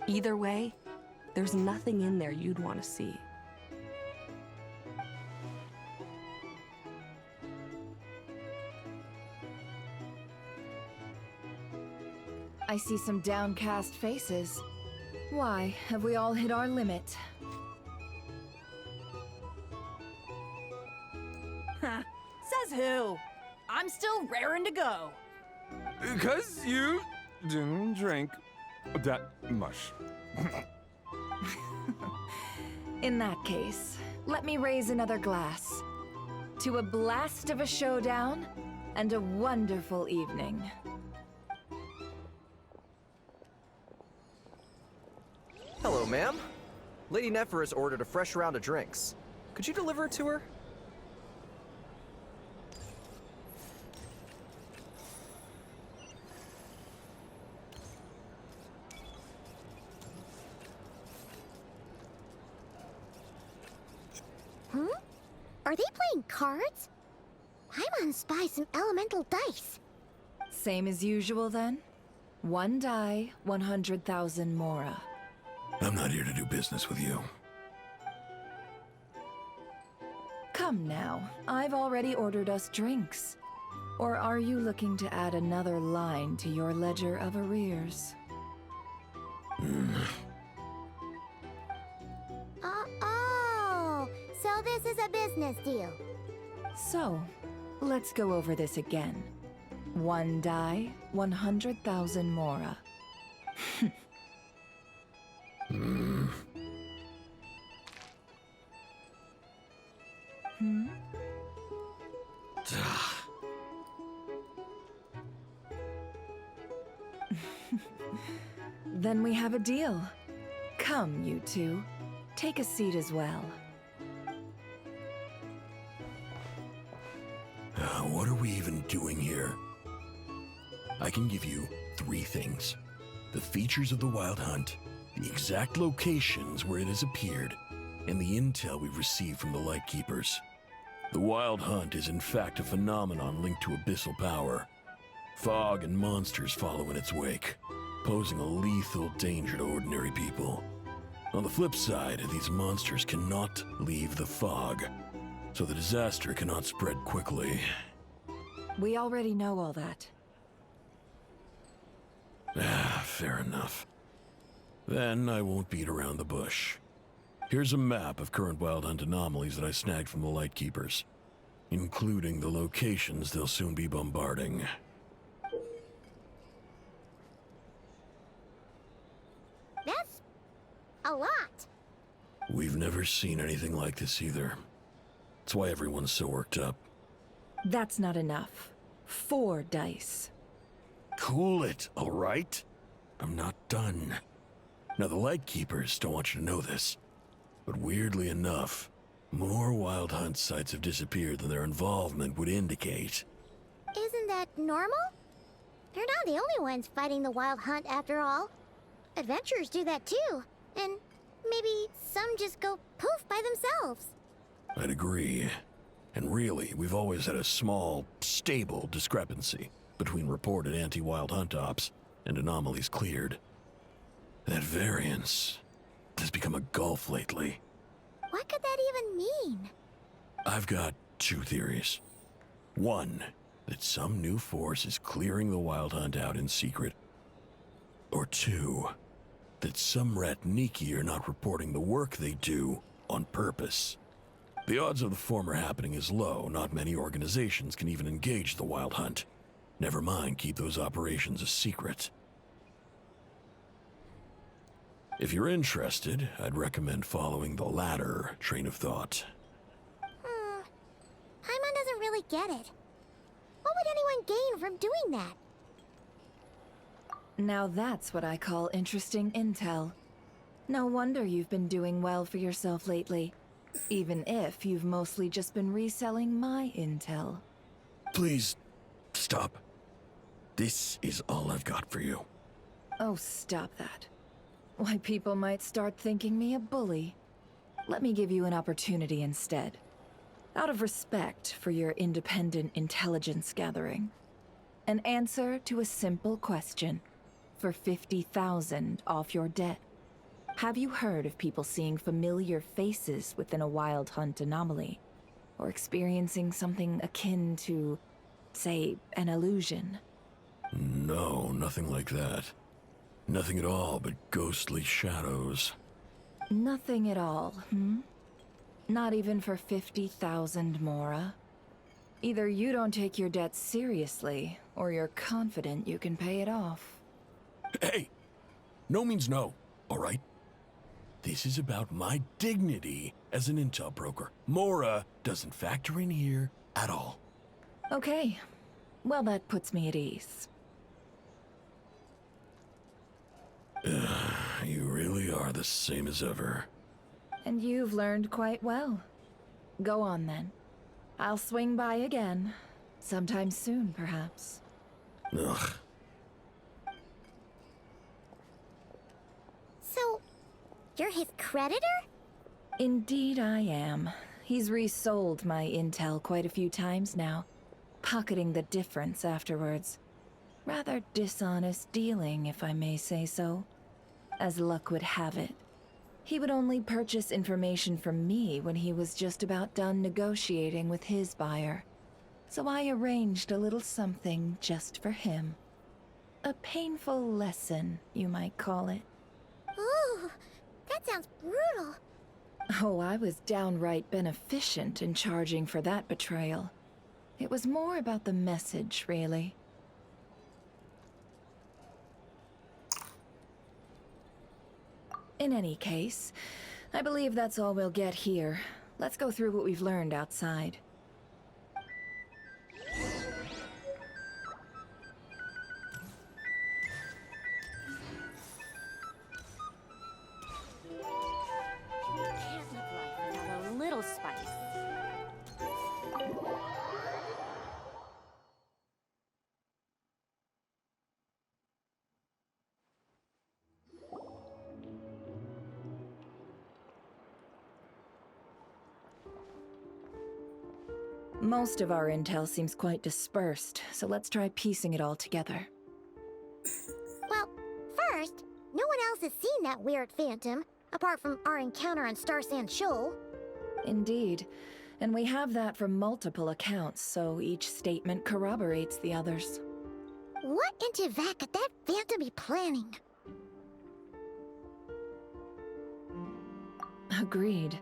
Either way, there's nothing in there you'd want to see.
I see some downcast faces. Why, have we all hit our limit?
Huh. Says who? I'm still raring to go.
Because you didn't drink that much.
In that case, let me raise another glass. To a blast of a showdown and a wonderful evening.
Hello, ma'am. Lady Nefer has ordered a fresh round of drinks. Could you deliver it to her?
Are they playing cards? Paimon spies some elemental dice.
Same as usual then? 1 die, 100,000 mora.
I'm not here to do business with you.
Come now, I've already ordered us drinks. Or are you looking to add another line to your ledger of arrears?
Oh, so this is a business deal.
So, let's go over this again. 1 die, 100,000 mora. Then we have a deal. Come, you two. Take a seat as well.
What are we even doing here? I can give you 3 things. The features of the Wild Hunt, the exact locations where it has appeared, and the intel we've received from the Lightkeepers. The Wild Hunt is in fact a phenomenon linked to abyssal power. Fog and monsters follow in its wake, posing a lethal danger to ordinary people. On the flip side, these monsters cannot leave the fog, so the disaster cannot spread quickly.
We already know all that.
Fair enough. Then I won't beat around the bush. Here's a map of current Wild Hunt anomalies that I snagged from the Lightkeepers, including the locations they'll soon be bombarding.
That's a lot.
We've never seen anything like this either. That's why everyone's so worked up.
That's not enough. 4 dice.
Cool it, all right? I'm not done. Now, the Lightkeepers don't want you to know this, but weirdly enough, more Wild Hunt sites have disappeared than their involvement would indicate.
Isn't that normal? They're not the only ones fighting the Wild Hunt after all. Adventurers do that too, and maybe some just go poof by themselves.
I'd agree. And really, we've always had a small, stable discrepancy between reported anti-Wild Hunt ops and anomalies cleared. That variance has become a gulf lately.
What could that even mean?
I've got 2 theories. 1, that some new force is clearing the Wild Hunt out in secret. Or 2, that some Ratniki are not reporting the work they do on purpose. The odds of the former happening is low. Not many organizations can even engage the Wild Hunt. Never mind keep those operations a secret. If you're interested, I'd recommend following the latter train of thought.
Paimon doesn't really get it. What would anyone gain from doing that?
Now that's what I call interesting intel. No wonder you've been doing well for yourself lately. Even if you've mostly just been reselling my intel.
Please, stop. This is all I've got for you.
Oh, stop that. Why, people might start thinking me a bully. Let me give you an opportunity instead. Out of respect for your independent intelligence gathering. An answer to a simple question. For 50,000 off your debt. Have you heard of people seeing familiar faces within a Wild Hunt anomaly? Or experiencing something akin to, say, an illusion?
No, nothing like that. Nothing at all but ghostly shadows.
Nothing at all, Not even for 50,000 mora? Either you don't take your debt seriously, or you're confident you can pay it off.
Hey! No means no, all right? This is about my dignity as an intel broker. Mora doesn't factor in here at all.
Okay. Well, that puts me at ease.
You really are the same as ever.
And you've learned quite well. Go on, then. I'll swing by again. Sometime soon, perhaps.
Ugh.
So, you're his creditor?
Indeed I am. He's resold my intel quite a few times now, pocketing the difference afterwards. Rather dishonest dealing, if I may say so. As luck would have it, he would only purchase information from me when he was just about done negotiating with his buyer. So I arranged a little something just for him. A painful lesson, you might call it.
Ooh, that sounds brutal.
Oh, I was downright beneficent in charging for that betrayal. It was more about the message, really. In any case, I believe that's all we'll get here. Let's go through what we've learned outside.
Can't live life without a little spice.
Most of our intel seems quite dispersed, so let's try piecing it all together.
Well, first, no one else has seen that weird phantom, apart from our encounter on Star Sand Shoal.
Indeed. And we have that from multiple accounts, so each statement corroborates the others.
What in Teyvat could that phantom be planning?
Agreed.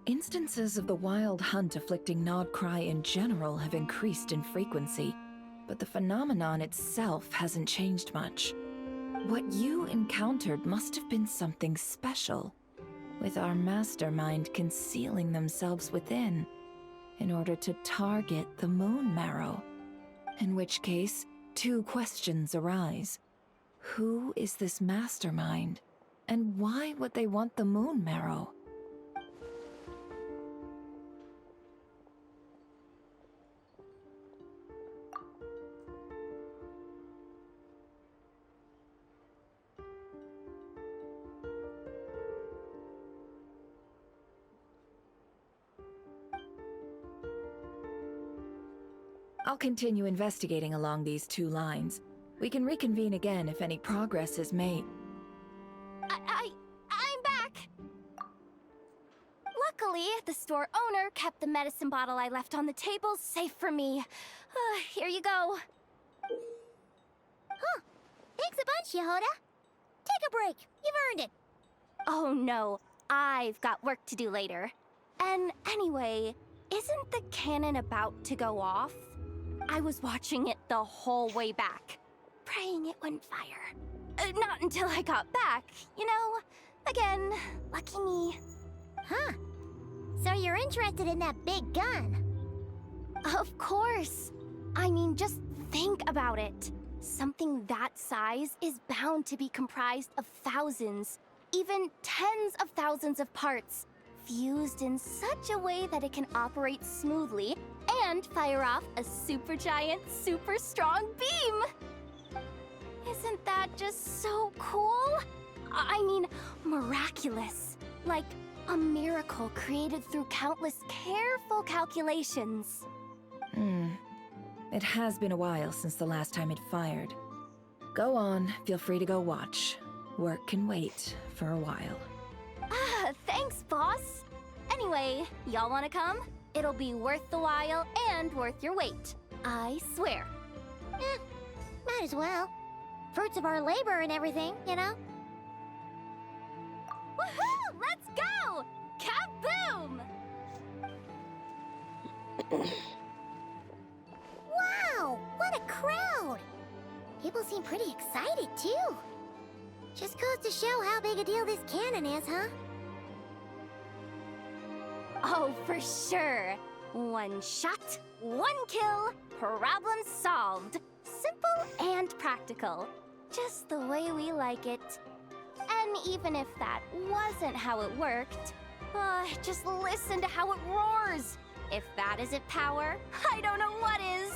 Instances of the wild hunt afflicting Nodcry in general have increased in frequency, but the phenomenon itself hasn't changed much. What you encountered must have been something special, with our mastermind concealing themselves within, in order to target the Moon Marrow. In which case, two questions arise. Who is this mastermind, and why would they want the Moon Marrow? I'll continue investigating along these two lines. We can reconvene again if any progress is made.
I'm back! Luckily, the store owner kept the medicine bottle I left on the table safe for me. Here you go. Huh. Thanks a bunch, Yehoda. Take a break. You've earned it. Oh no, I've got work to do later. And anyway, isn't the cannon about to go off? I was watching it the whole way back, praying it wouldn't fire. Not until I got back, you know? Again, lucky me. Huh. So you're interested in that big gun? Of course. I mean, just think about it. Something that size is bound to be comprised of thousands, even tens of thousands of parts, fused in such a way that it can operate smoothly and fire off a supergiant, super strong beam! Isn't that just so cool? I mean, miraculous. Like a miracle created through countless careful calculations.
It has been a while since the last time it fired. Go on, feel free to go watch. Work can wait for a while.
Thanks, boss. Anyway, y'all wanna come? It'll be worth the while and worth your wait. I swear. Might as well. Fruits of our labor and everything, you know? Woohoo! Let's go! Kaboom! Wow! What a crowd! People seem pretty excited, too. Just goes to show how big a deal this cannon is, huh? Oh, for sure. One shot, one kill, problem solved. Simple and practical. Just the way we like it. And even if that wasn't how it worked, just listen to how it roars. If that isn't power, I don't know what is.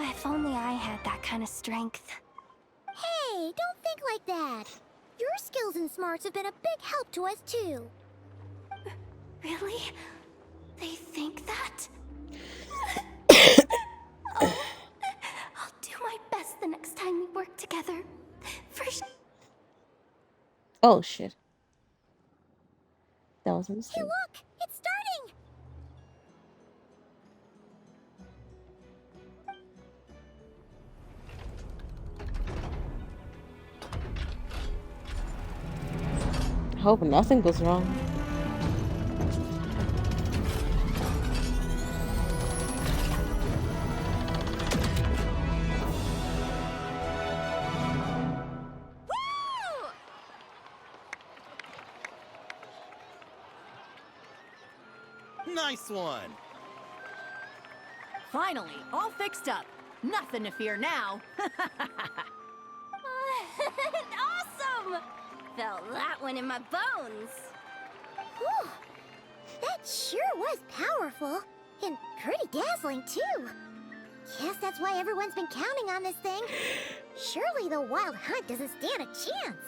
If only I had that kind of strength. Hey, don't think like that. Your skills and smarts have been a big help to us, too. Really? They think that? Oh, I'll do my best the next time we work together. First.
Oh shit. That was a mistake.
Hey, look! It's starting!
I hope nothing goes wrong.
Nice one.
Finally, all fixed up. Nothing to fear now.
Awesome! Felt that one in my bones. Whew. That sure was powerful. And pretty dazzling, too. Guess that's why everyone's been counting on this thing. Surely the Wild Hunt doesn't stand a chance.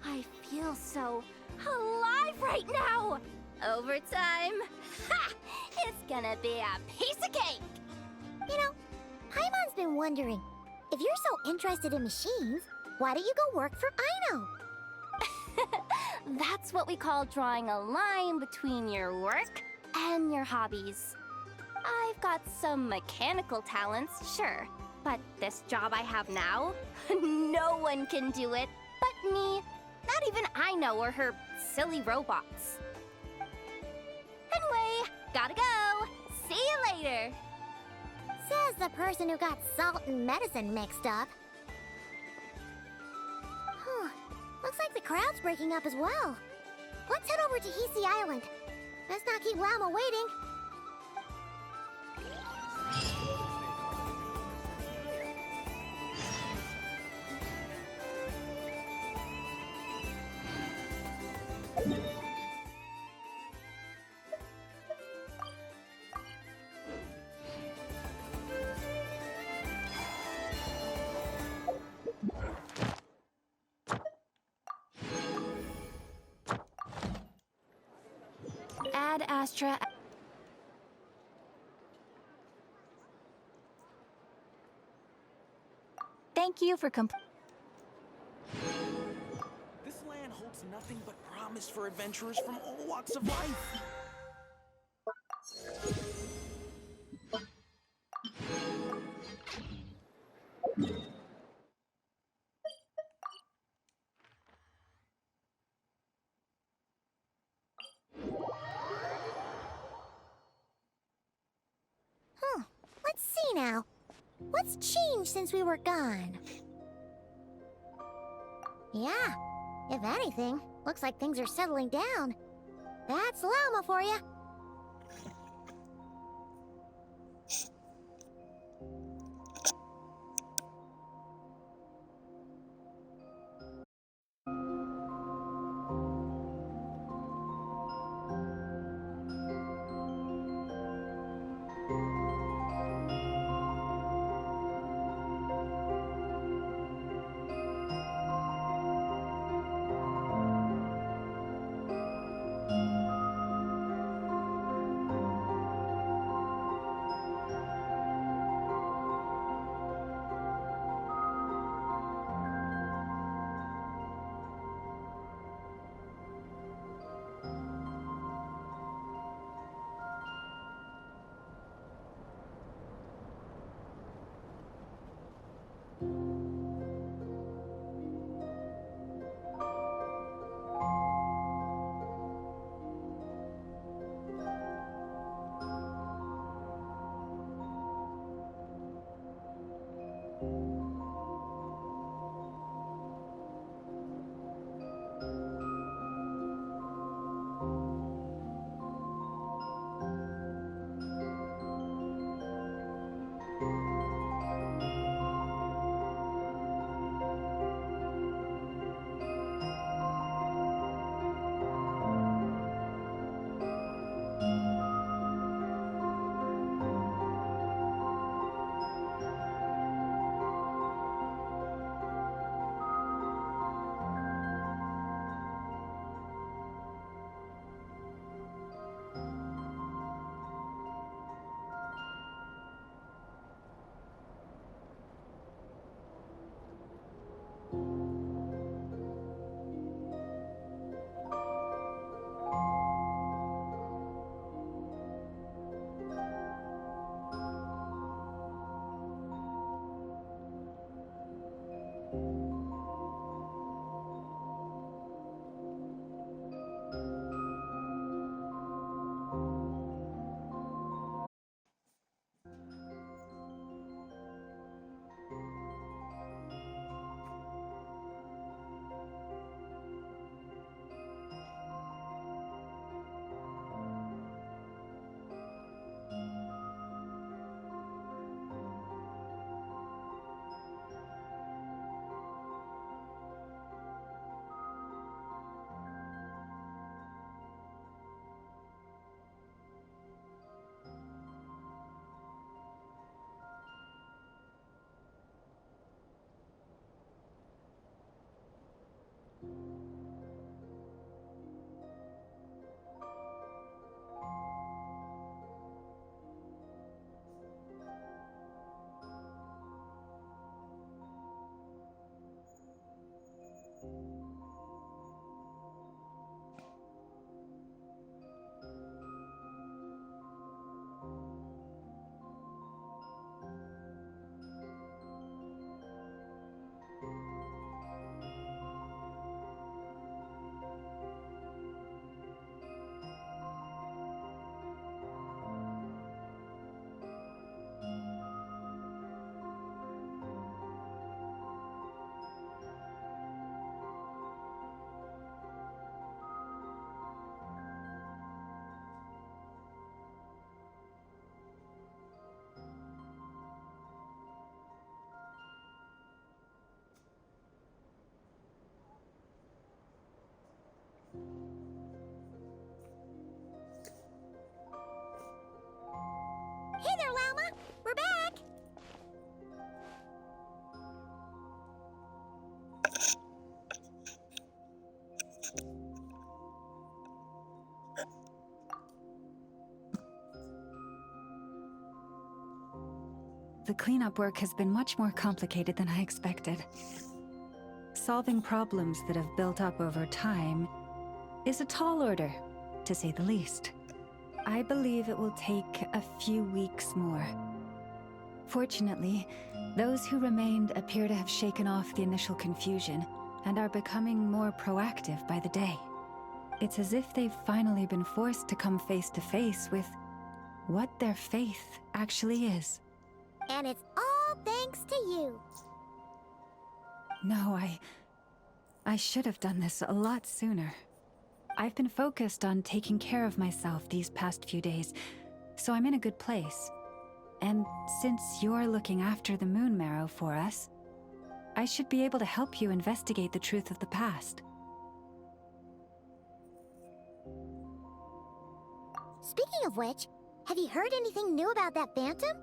I feel so alive right now. Overtime. Ha! It's gonna be a piece of cake. You know, Paimon's been wondering, if you're so interested in machines, why don't you go work for Aino? That's what we call drawing a line between your work and your hobbies. I've got some mechanical talents, sure, but this job I have now, no one can do it but me. Not even Aino or her silly robots. Anyway, gotta go. See you later. Says the person who got salt and medicine mixed up. Huh. Looks like the crowd's breaking up as well. Let's head over to Hisi Island. Let's not keep Llama waiting. Ad Astra. Thank you for
This land holds nothing but promise for adventurers from all walks of life.
Huh. Let's see now. What's changed since we were gone? Yeah. If anything, looks like things are settling down. That's Llama for you. Hey there, Llama! We're back!
The cleanup work has been much more complicated than I expected. Solving problems that have built up over time is a tall order, to say the least. I believe it will take a few weeks more. Fortunately, those who remained appear to have shaken off the initial confusion and are becoming more proactive by the day. It's as if they've finally been forced to come face to face with what their faith actually is.
And it's all thanks to you.
No, I should have done this a lot sooner. I've been focused on taking care of myself these past few days, so I'm in a good place. And since you're looking after the Moon Marrow for us, I should be able to help you investigate the truth of the past.
Speaking of which, have you heard anything new about that phantom?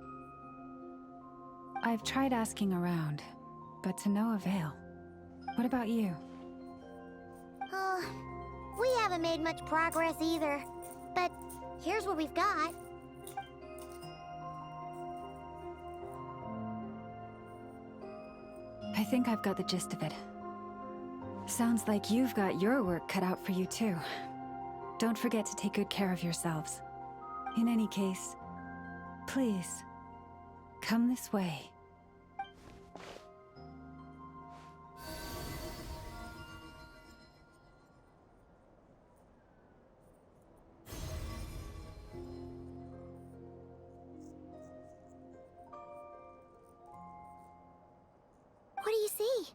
I've tried asking around, but to no avail. What about you?
We haven't made much progress either. But here's what we've got.
I think I've got the gist of it. Sounds like you've got your work cut out for you too. Don't forget to take good care of yourselves. In any case, please, come this way.
What do you see?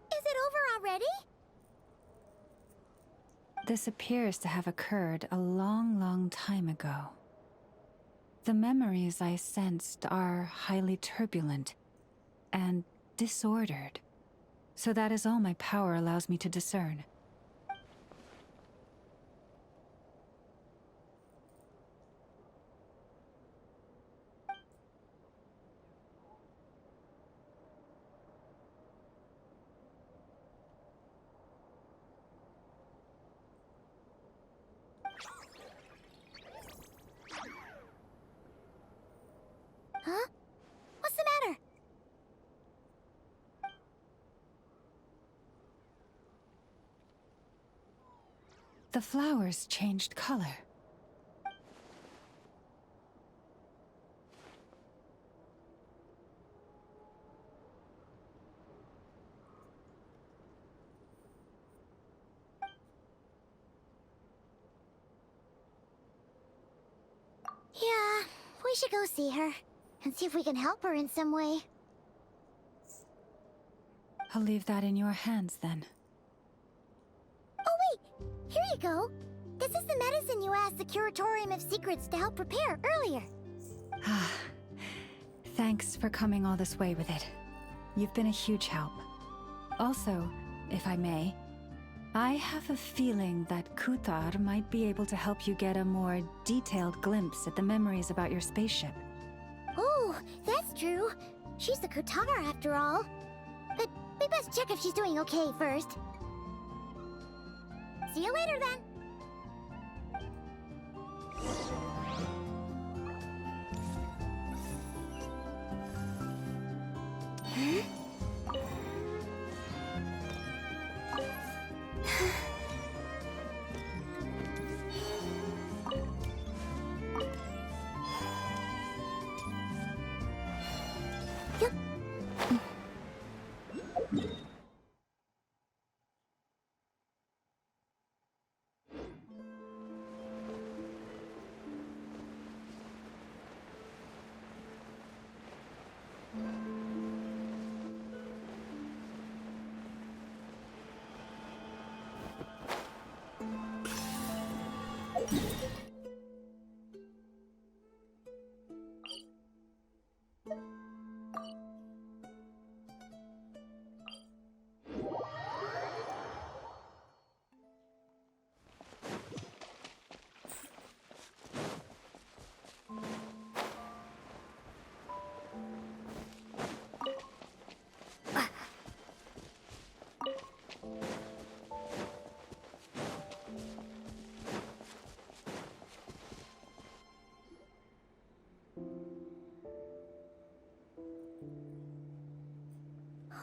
Is it over already?
This appears to have occurred a long, long time ago. The memories I sensed are highly turbulent and disordered. So that is all my power allows me to discern.
Huh? What's the matter?
The flowers changed color.
Yeah, we should go see her and see if we can help her in some way.
I'll leave that in your hands then.
Oh wait, here you go. This is the medicine you asked the Curatorium of Secrets to help prepare earlier.
Ah, thanks for coming all this way with it. You've been a huge help. Also, if I may, I have a feeling that Kuthar might be able to help you get a more detailed glimpse at the memories about your spaceship.
Oh, that's true. She's the Kutar after all. But we best check if she's doing okay first. See you later then.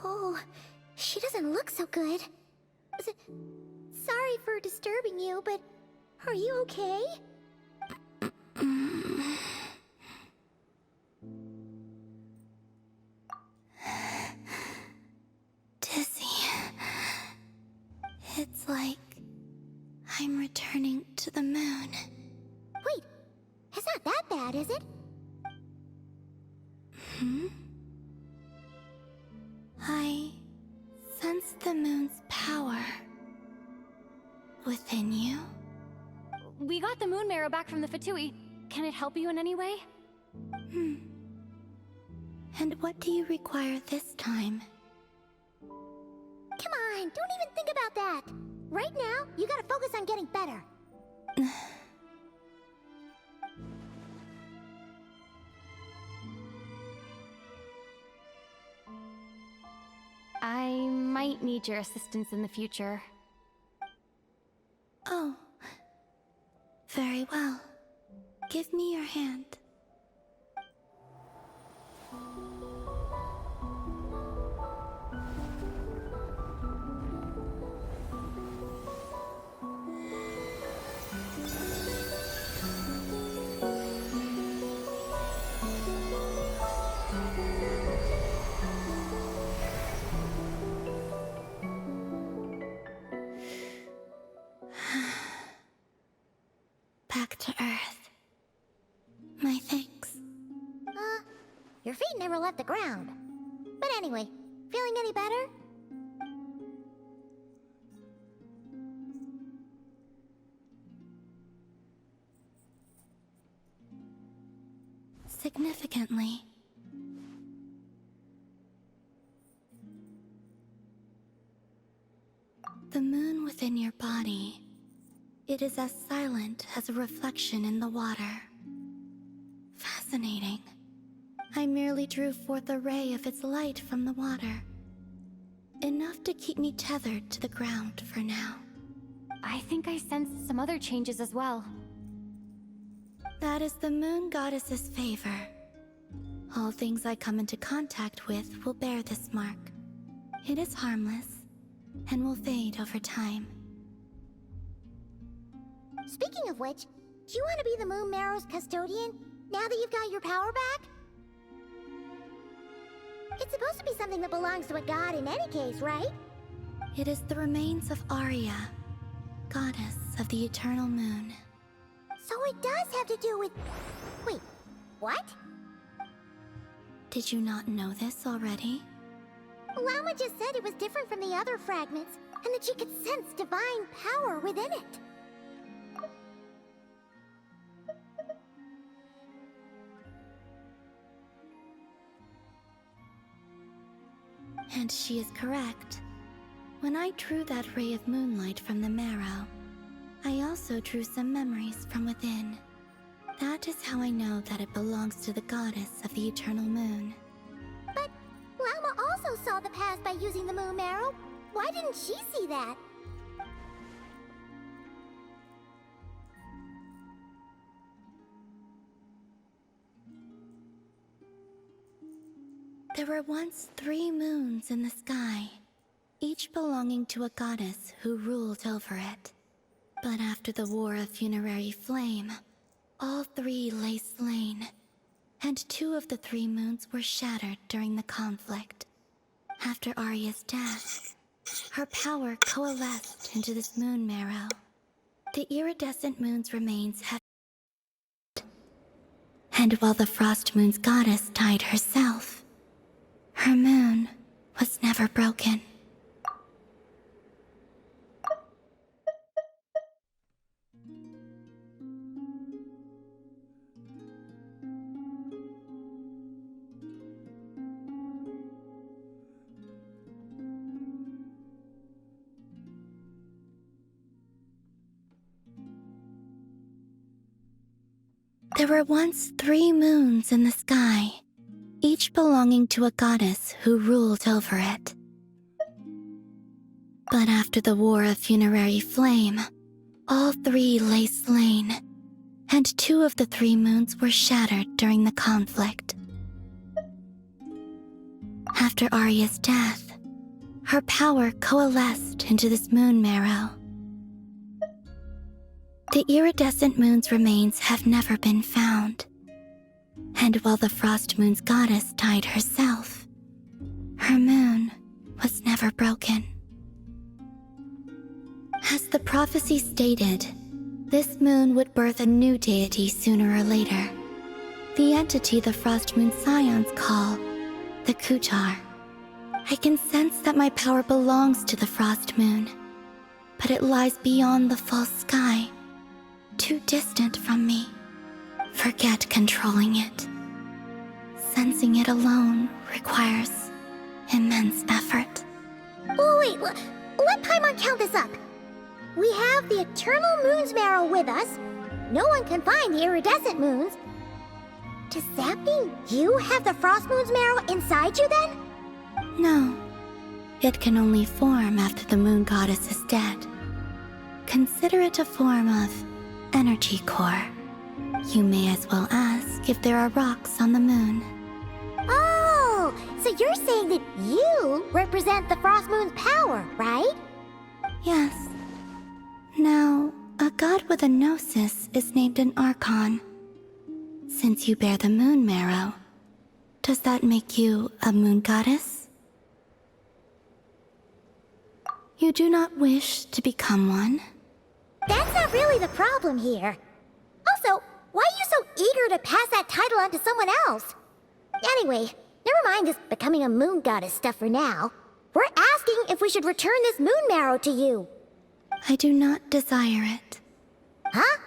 Oh, she doesn't look so good. Sorry for disturbing you, but are you okay?
Dizzy. It's like I'm returning to the moon.
Wait, it's not that bad, is it?
Hmm? I sense the moon's power within you.
We got the moon marrow back from the Fatui. Can it help you in any way?
And what do you require this time?
Come on, don't even think about that. Right now, you gotta focus on getting better.
I might need your assistance in the future.
Oh. Very well. Give me your hand. Back to Earth. My thanks.
Your feet never left the ground. But anyway, feeling any better?
Significantly. The moon within your body. It is as silent as a reflection in the water. Fascinating. I merely drew forth a ray of its light from the water. Enough to keep me tethered to the ground for now.
I think I sensed some other changes as well.
That is the moon goddess's favor. All things I come into contact with will bear this mark. It is harmless and will fade over time.
Speaking of which, do you want to be the Moon Marrow's custodian now that you've got your power back? It's supposed to be something that belongs to a god in any case, right?
It is the remains of Arya, goddess of the eternal moon.
So it does have to do with... Wait, what?
Did you not know this already?
Lama just said it was different from the other fragments, and that she could sense divine power within it.
And she is correct. When I drew that ray of moonlight from the marrow, I also drew some memories from within. That is how I know that it belongs to the goddess of the eternal moon.
But Lama also saw the past by using the Moon Marrow. Why didn't she see that?
There were once 3 moons in the sky, each belonging to a goddess who ruled over it. But after the War of Funerary Flame, all 3 lay slain, and 2 of the 3 moons were shattered during the conflict. After Arya's death, her power coalesced into this moon marrow. The iridescent moon's remains have... And while the Frost Moon's goddess died herself, her moon was never broken. There were once 3 moons in the sky, each belonging to a goddess who ruled over it. But after the War of Funerary Flame, all 3 lay slain, and 2 of the 3 moons were shattered during the conflict. After Arya's death, her power coalesced into this moon marrow. The iridescent moon's remains have never been found. And while the Frost Moon's goddess died herself, her moon was never broken. As the prophecy stated, this moon would birth a new deity sooner or later. The entity the Frost Moon Scions call the Kujar. I can sense that my power belongs to the Frost Moon, but it lies beyond the false sky, too distant from me. Forget controlling it. Sensing it alone requires immense effort.
Oh, wait, let Paimon count this up. We have the Eternal Moon's Marrow with us. No one can find the iridescent moons. Does that mean you have the Frost Moon's Marrow inside you then?
No. It can only form after the moon goddess is dead. Consider it a form of energy core. You may as well ask if there are rocks on the moon.
Oh, so you're saying that you represent the Frost Moon's power, right?
Yes. Now, a god with a gnosis is named an Archon. Since you bear the moon marrow, does that make you a moon goddess? You do not wish to become one?
That's not really the problem here. Also, why are you so eager to pass that title on to someone else? Anyway, never mind this becoming a moon goddess stuff for now. We're asking if we should return this moon marrow to you.
I do not desire it.
Huh?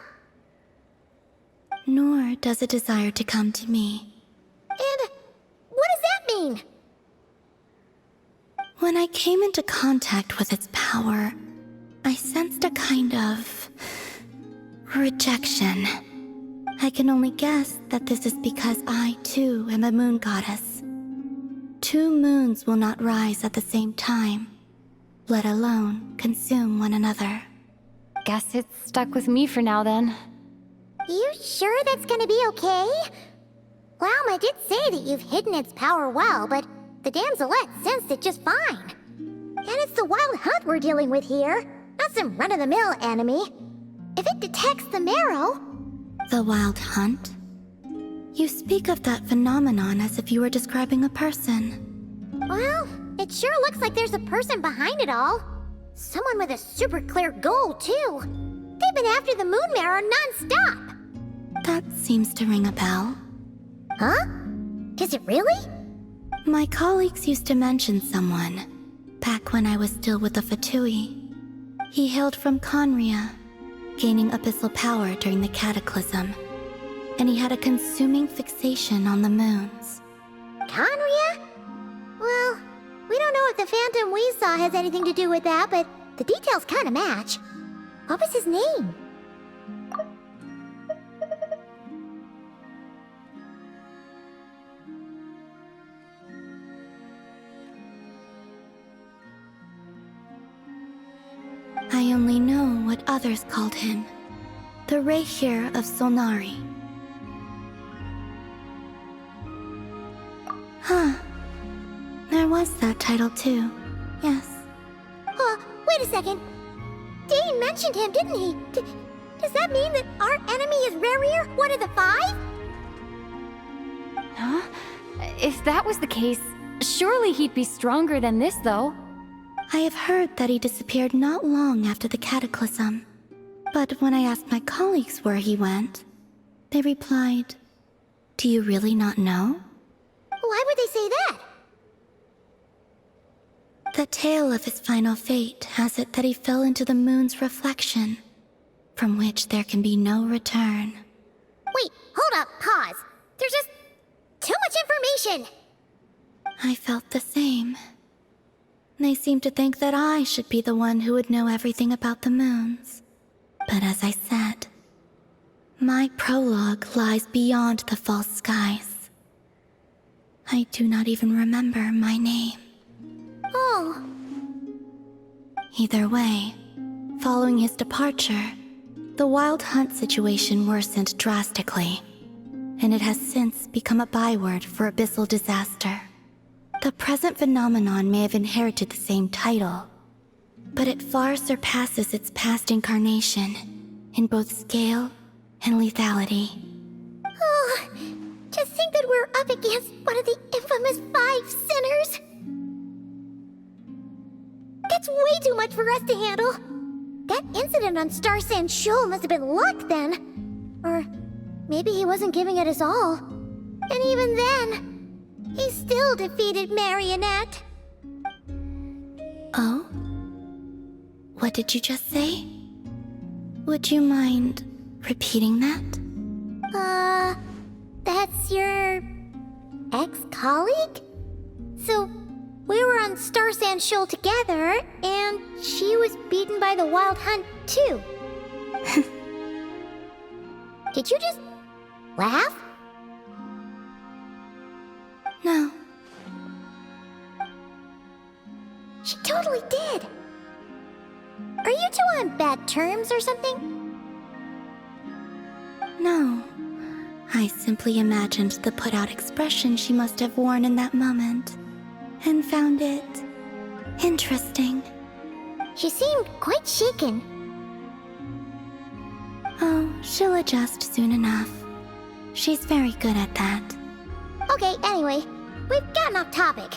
Nor does it desire to come to me.
And what does that mean?
When I came into contact with its power, I sensed a kind of rejection. I can only guess that this is because I, too, am a moon goddess. 2 moons will not rise at the same time, let alone consume one another.
Guess it's stuck with me for now then.
You sure that's gonna be okay? Plouma did say that you've hidden its power well, but the damselette sensed it just fine. And it's the wild hunt we're dealing with here, not some run-of-the-mill enemy. If it detects the marrow...
The wild hunt? You speak of that phenomenon as if you were describing a person.
Well, it sure looks like there's a person behind it all. Someone with a super clear goal, too. They've been after the moon marrow non-stop.
That seems to ring a bell.
Huh? Is it really?
My colleagues used to mention someone, back when I was still with the Fatui. He hailed from Conria, gaining abyssal power during the Cataclysm, and he had a consuming fixation on the moons.
Conria? Well, we don't know if the phantom we saw has anything to do with that, but the details kind of match. What was his name?
I only know what others called him. The Rehir of Solnari. Huh. There was that title too. Yes.
Wait a second. Dane mentioned him, didn't he? Does that mean that our enemy is Rerir, one of the 5?
Huh? If that was the case, surely he'd be stronger than this, though.
I have heard that he disappeared not long after the Cataclysm. But when I asked my colleagues where he went, they replied, "Do you really not know?"
Why would they say that?
The tale of his final fate has it that he fell into the moon's reflection, from which there can be no return.
Wait, hold up, pause. There's just too much information.
I felt the same. They seemed to think that I should be the one who would know everything about the moons. But as I said, my prologue lies beyond the false skies. I do not even remember my name.
Oh.
Either way, following his departure, the wild hunt situation worsened drastically, and it has since become a byword for abyssal disaster. The present phenomenon may have inherited the same title, but it far surpasses its past incarnation in both scale and lethality.
Oh, just think that we're up against one of the infamous 5 sinners. That's way too much for us to handle. That incident on Star Sand Shoal must have been luck then. Or maybe he wasn't giving it his all. And even then, he still defeated Marionette.
Oh? What did you just say? Would you mind repeating that?
That's your ex-colleague? So, we were on Star Sand Shoal together, and she was beaten by the Wild Hunt, too. Did you just laugh?
No.
She totally did. Are you two on bad terms or something?
No. I simply imagined the put-out expression she must have worn in that moment, and found it interesting.
She seemed quite shaken.
Oh, she'll adjust soon enough. She's very good at that.
Okay, anyway, we've gotten off topic.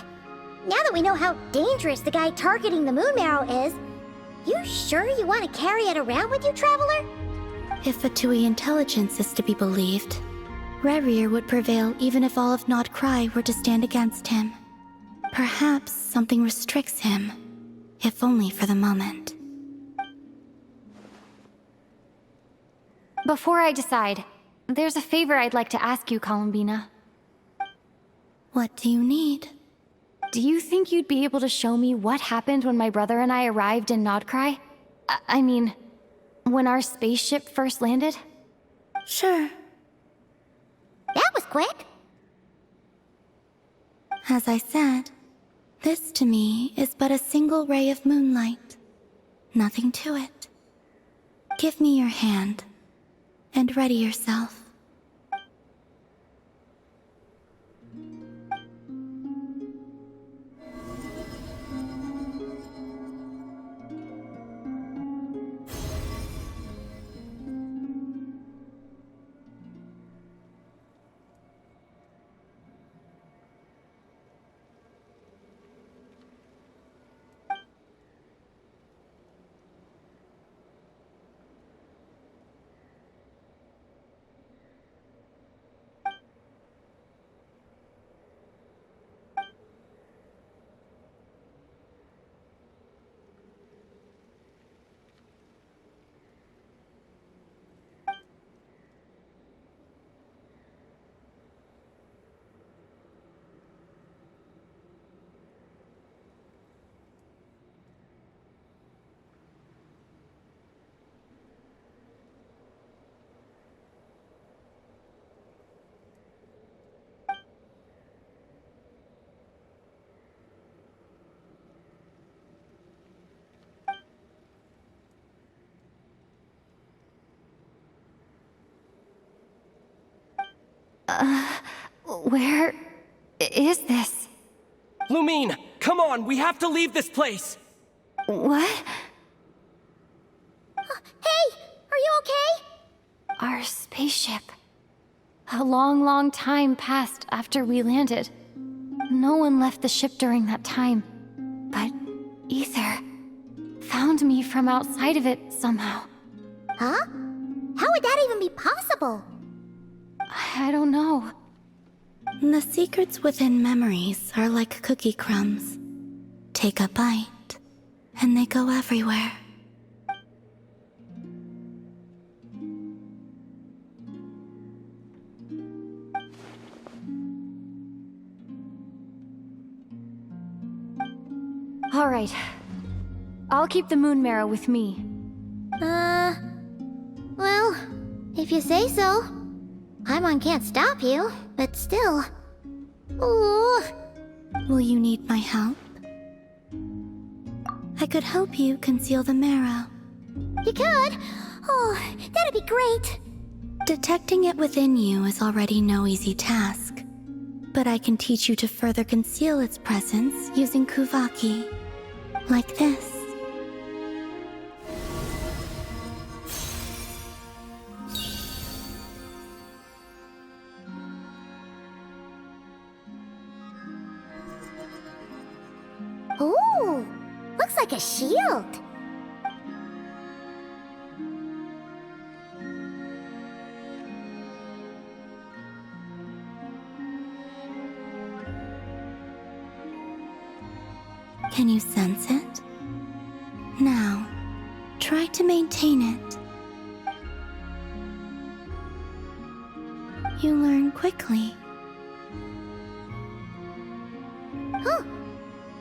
Now that we know how dangerous the guy targeting the moon marrow is, you sure you want to carry it around with you, Traveler?
If Fatui intelligence is to be believed, Rerir would prevail even if all of Nod Cry were to stand against him. Perhaps something restricts him, if only for the moment.
Before I decide, there's a favor I'd like to ask you, Columbina.
What do you need?
Do you think you'd be able to show me what happened when my brother and I arrived in Nodcry? I mean, when our spaceship first landed?
Sure.
That was quick.
As I said, this to me is but a single ray of moonlight. Nothing to it. Give me your hand, and ready yourself.
Where is this?
Lumine, come on, we have to leave this place!
What?
Hey! Are you okay?
Our spaceship. A long, long time passed after we landed. No one left the ship during that time. But Ether found me from outside of it somehow.
Huh? How would that even be possible?
I don't know.
The secrets within memories are like cookie crumbs. Take a bite, and they go everywhere.
All right. I'll keep the moon marrow with me.
Well, if you say so. Paimon can't stop you, but still. Ooh.
Will you need my help? I could help you conceal the marrow.
You could? Oh, that'd be great.
Detecting it within you is already no easy task. But I can teach you to further conceal its presence using Kuvaki. Like this.
Ooh, looks like a shield.
Can you sense it? Now, try to maintain it. You learn quickly.
Huh.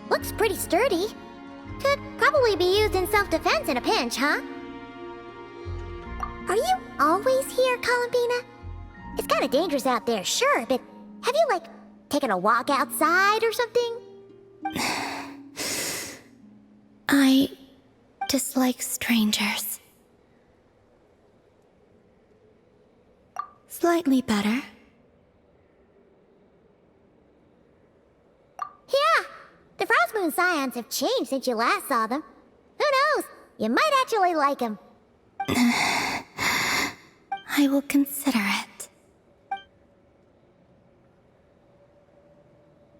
Looks pretty sturdy. Could probably be used in self-defense in a pinch, huh? Are you always here, Columbina? It's kinda dangerous out there, sure, but have you, like, taken a walk outside or something?
I dislike strangers. Slightly better.
Yeah, the Frost Moon Scions have changed since you last saw them. Who knows? You might actually like them.
I will consider it.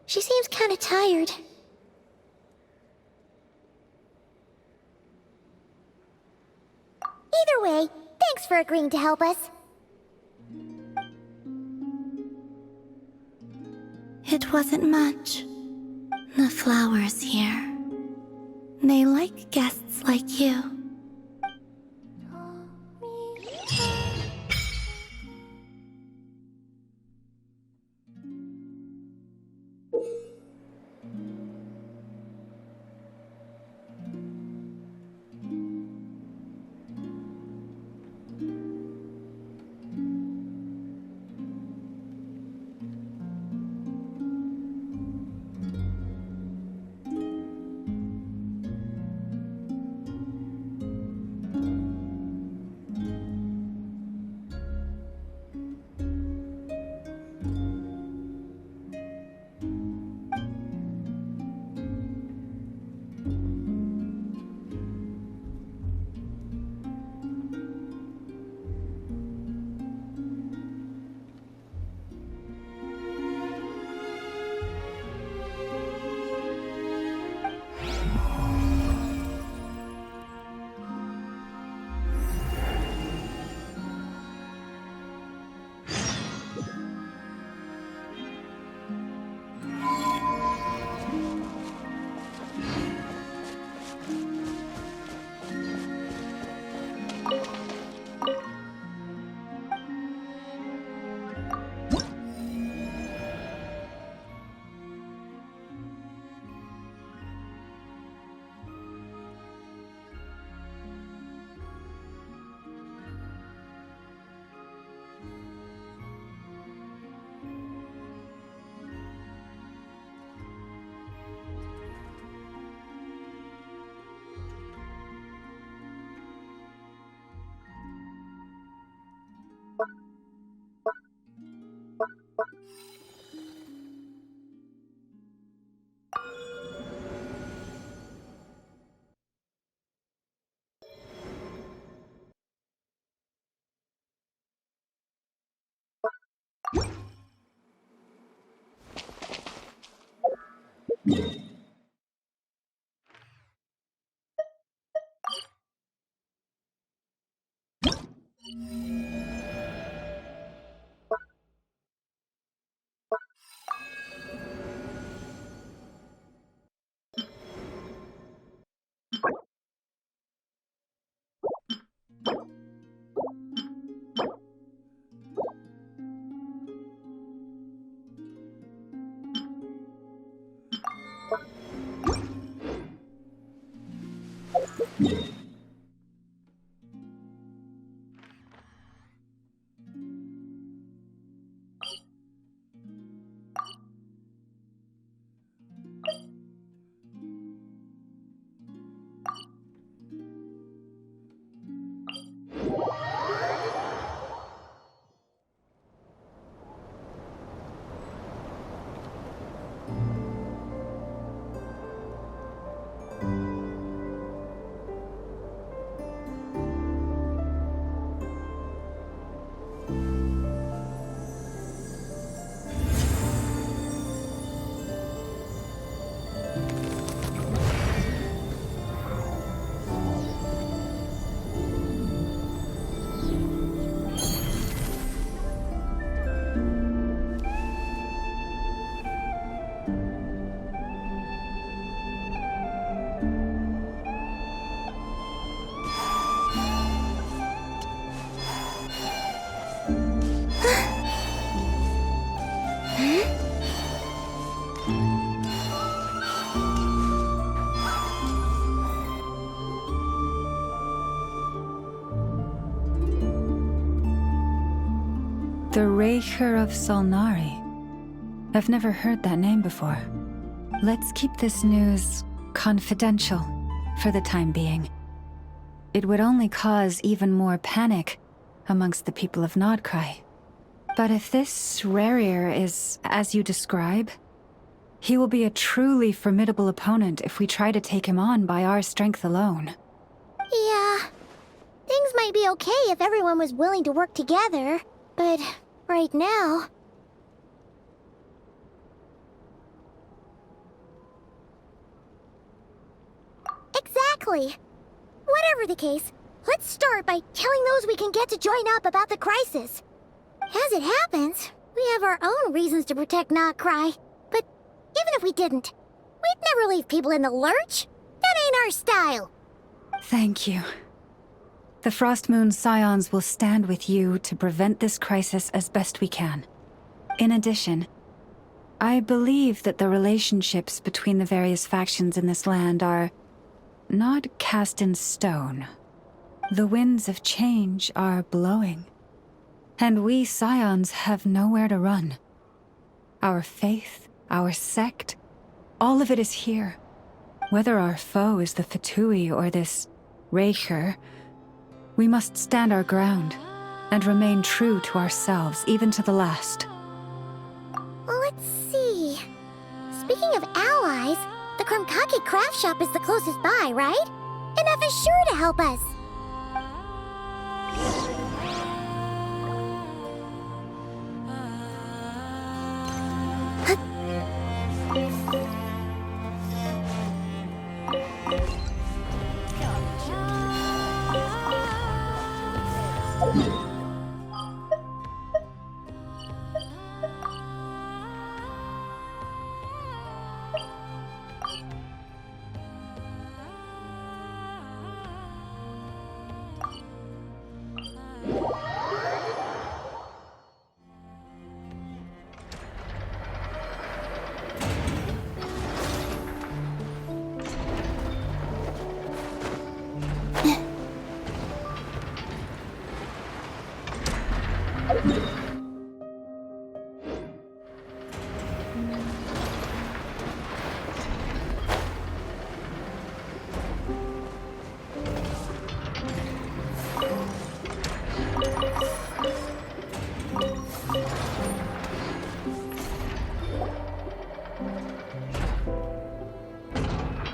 She seems kinda tired. Either way, thanks for agreeing to help us.
It wasn't much. The flowers here. They like guests like you.
The Raker of Solnari. I've never heard that name before. Let's keep this news confidential for the time being. It would only cause even more panic amongst the people of Nodcry. But if this Rarir is as you describe, he will be a truly formidable opponent if we try to take him on by our strength alone.
Yeah. Things might be okay if everyone was willing to work together, but right now... Exactly. Whatever the case, let's start by telling those we can get to join up about the crisis. As it happens, we have our own reasons to protect Nodcry, but even if we didn't, we'd never leave people in the lurch. That ain't our style.
Thank you. The Frostmoon Scions will stand with you to prevent this crisis as best we can. In addition, I believe that the relationships between the various factions in this land are not cast in stone. The winds of change are blowing, and we Scions have nowhere to run. Our faith, our sect, all of it is here. Whether our foe is the Fatui or this Raker, we must stand our ground and remain true to ourselves, even to the last.
Let's see. Speaking of allies, the Krumkake craft shop is the closest by, right? And F is sure to help us.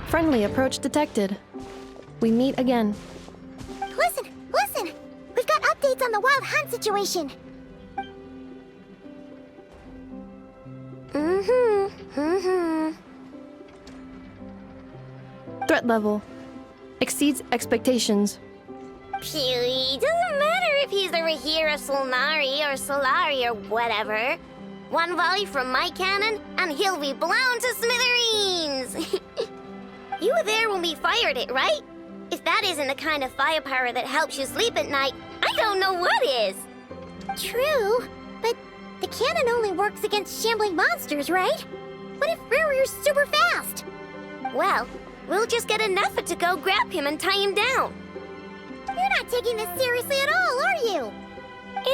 Friendly approach detected. We meet again.
Listen! We've got updates on the Wild Hunt situation.
Threat level. Exceeds expectations.
Phew, doesn't matter if he's the Rahira Solnari or Solari or whatever. One volley from my cannon, and he'll be blown to smithereens! You were there when we fired it, right? If that isn't the kind of firepower that helps you sleep at night, I don't know what is!
True, but the cannon only works against shambling monsters, right? What if Riri's super fast?
Well, we'll just get an effort to go grab him and tie him down.
You're not taking this seriously at all, are you?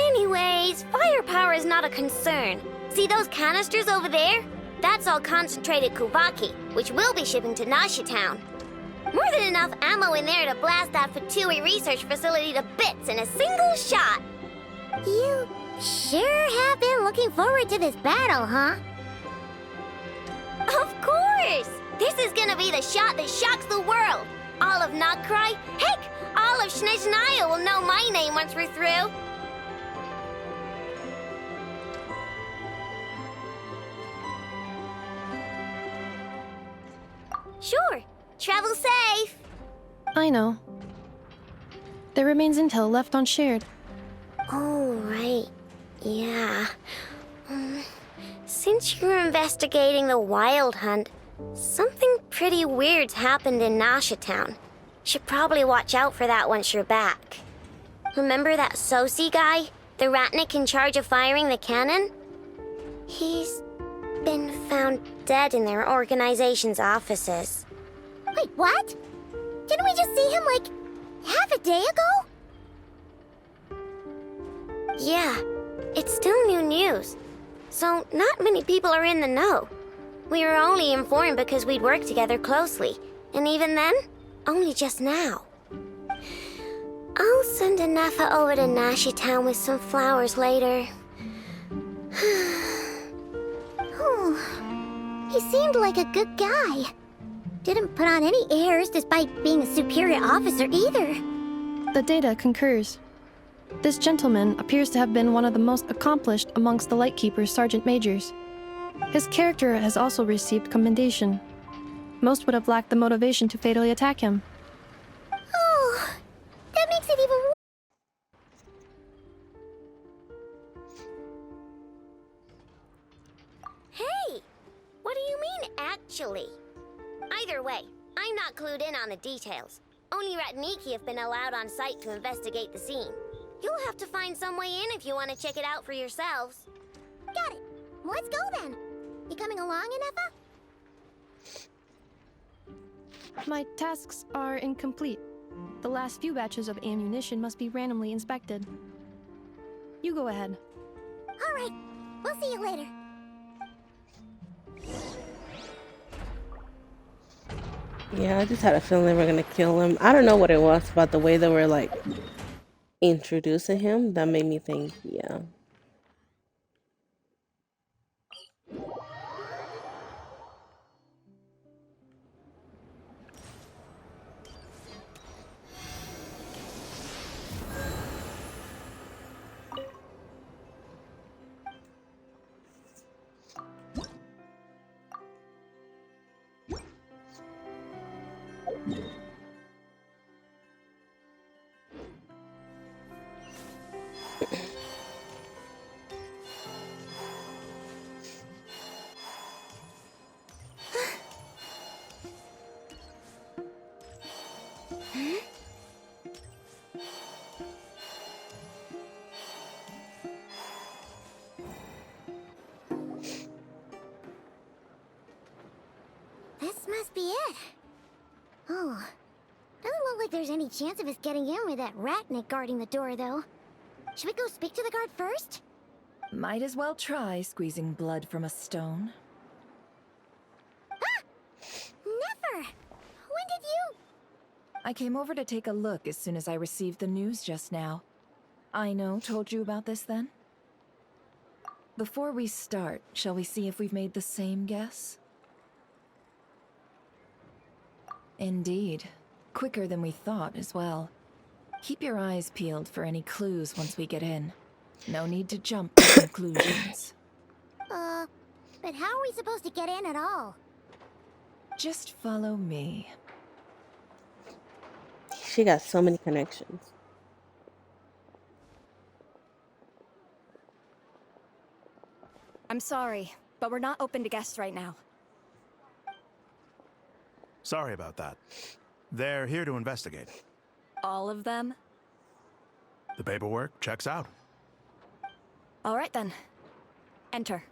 Anyways, firepower is not a concern. See those canisters over there? That's all concentrated Kuvaki, which we'll be shipping to Nasha Town. More than enough ammo in there to blast that Fatui research facility to bits in a single shot.
You sure have been looking forward to this battle, huh?
Of course! This is gonna be the shot that shocks the world. All of Nokrai, heck, all of Snezhnaya will know my name once we're through. Sure. Travel safe.
I know. There remains intel left unshared.
Oh, right. Yeah. Since you're investigating the Wild Hunt, something pretty weird's happened in Nasha Town. Should probably watch out for that once you're back. Remember that Sosi guy? The Ratnik in charge of firing the cannon? He's been found dead in their organization's offices.
Wait, what? Didn't we just see him, like, half a day ago?
Yeah, it's still new news. So not many people are in the know. We were only informed because we'd worked together closely. And even then, only just now. I'll send a Nefa over to Nasha Town with some flowers later.
Oh, he seemed like a good guy. Didn't put on any airs despite being a superior officer either.
The data concurs. This gentleman appears to have been one of the most accomplished amongst the Lightkeeper's sergeant majors. His character has also received commendation. Most would have lacked the motivation to fatally attack him.
Oh, that makes it even worse.
Hey! What do you mean, actually? Either way, I'm not clued in on the details. Only Ratniki have been allowed on site to investigate the scene. You'll have to find some way in if you want to check it out for yourselves.
Got it. Let's go then. You coming along, Inefa?
My tasks are incomplete. The last few batches of ammunition must be randomly inspected. You go ahead.
All right. We'll see you later.
Yeah, I just had a feeling they were gonna kill him. I don't know what it was about the way they were like introducing him that made me think, yeah.
This must be it. Oh, doesn't look like there's any chance of us getting in with that Ratnik guarding the door, though. Should we go speak to the guard first?
Might as well try squeezing blood from a stone.
Ah! Never! When did you...
I came over to take a look as soon as I received the news just now. Aino told you about this then? Before we start, shall we see if we've made the same guess? Indeed. Quicker than we thought as well. Keep your eyes peeled for any clues once we get in. No need to jump to conclusions.
But how are we supposed to get in at all?
Just follow me.
She got so many connections.
I'm sorry, but we're not open to guests right now.
Sorry about that. They're here to investigate.
All of them?
The paperwork checks out.
All right then. Enter.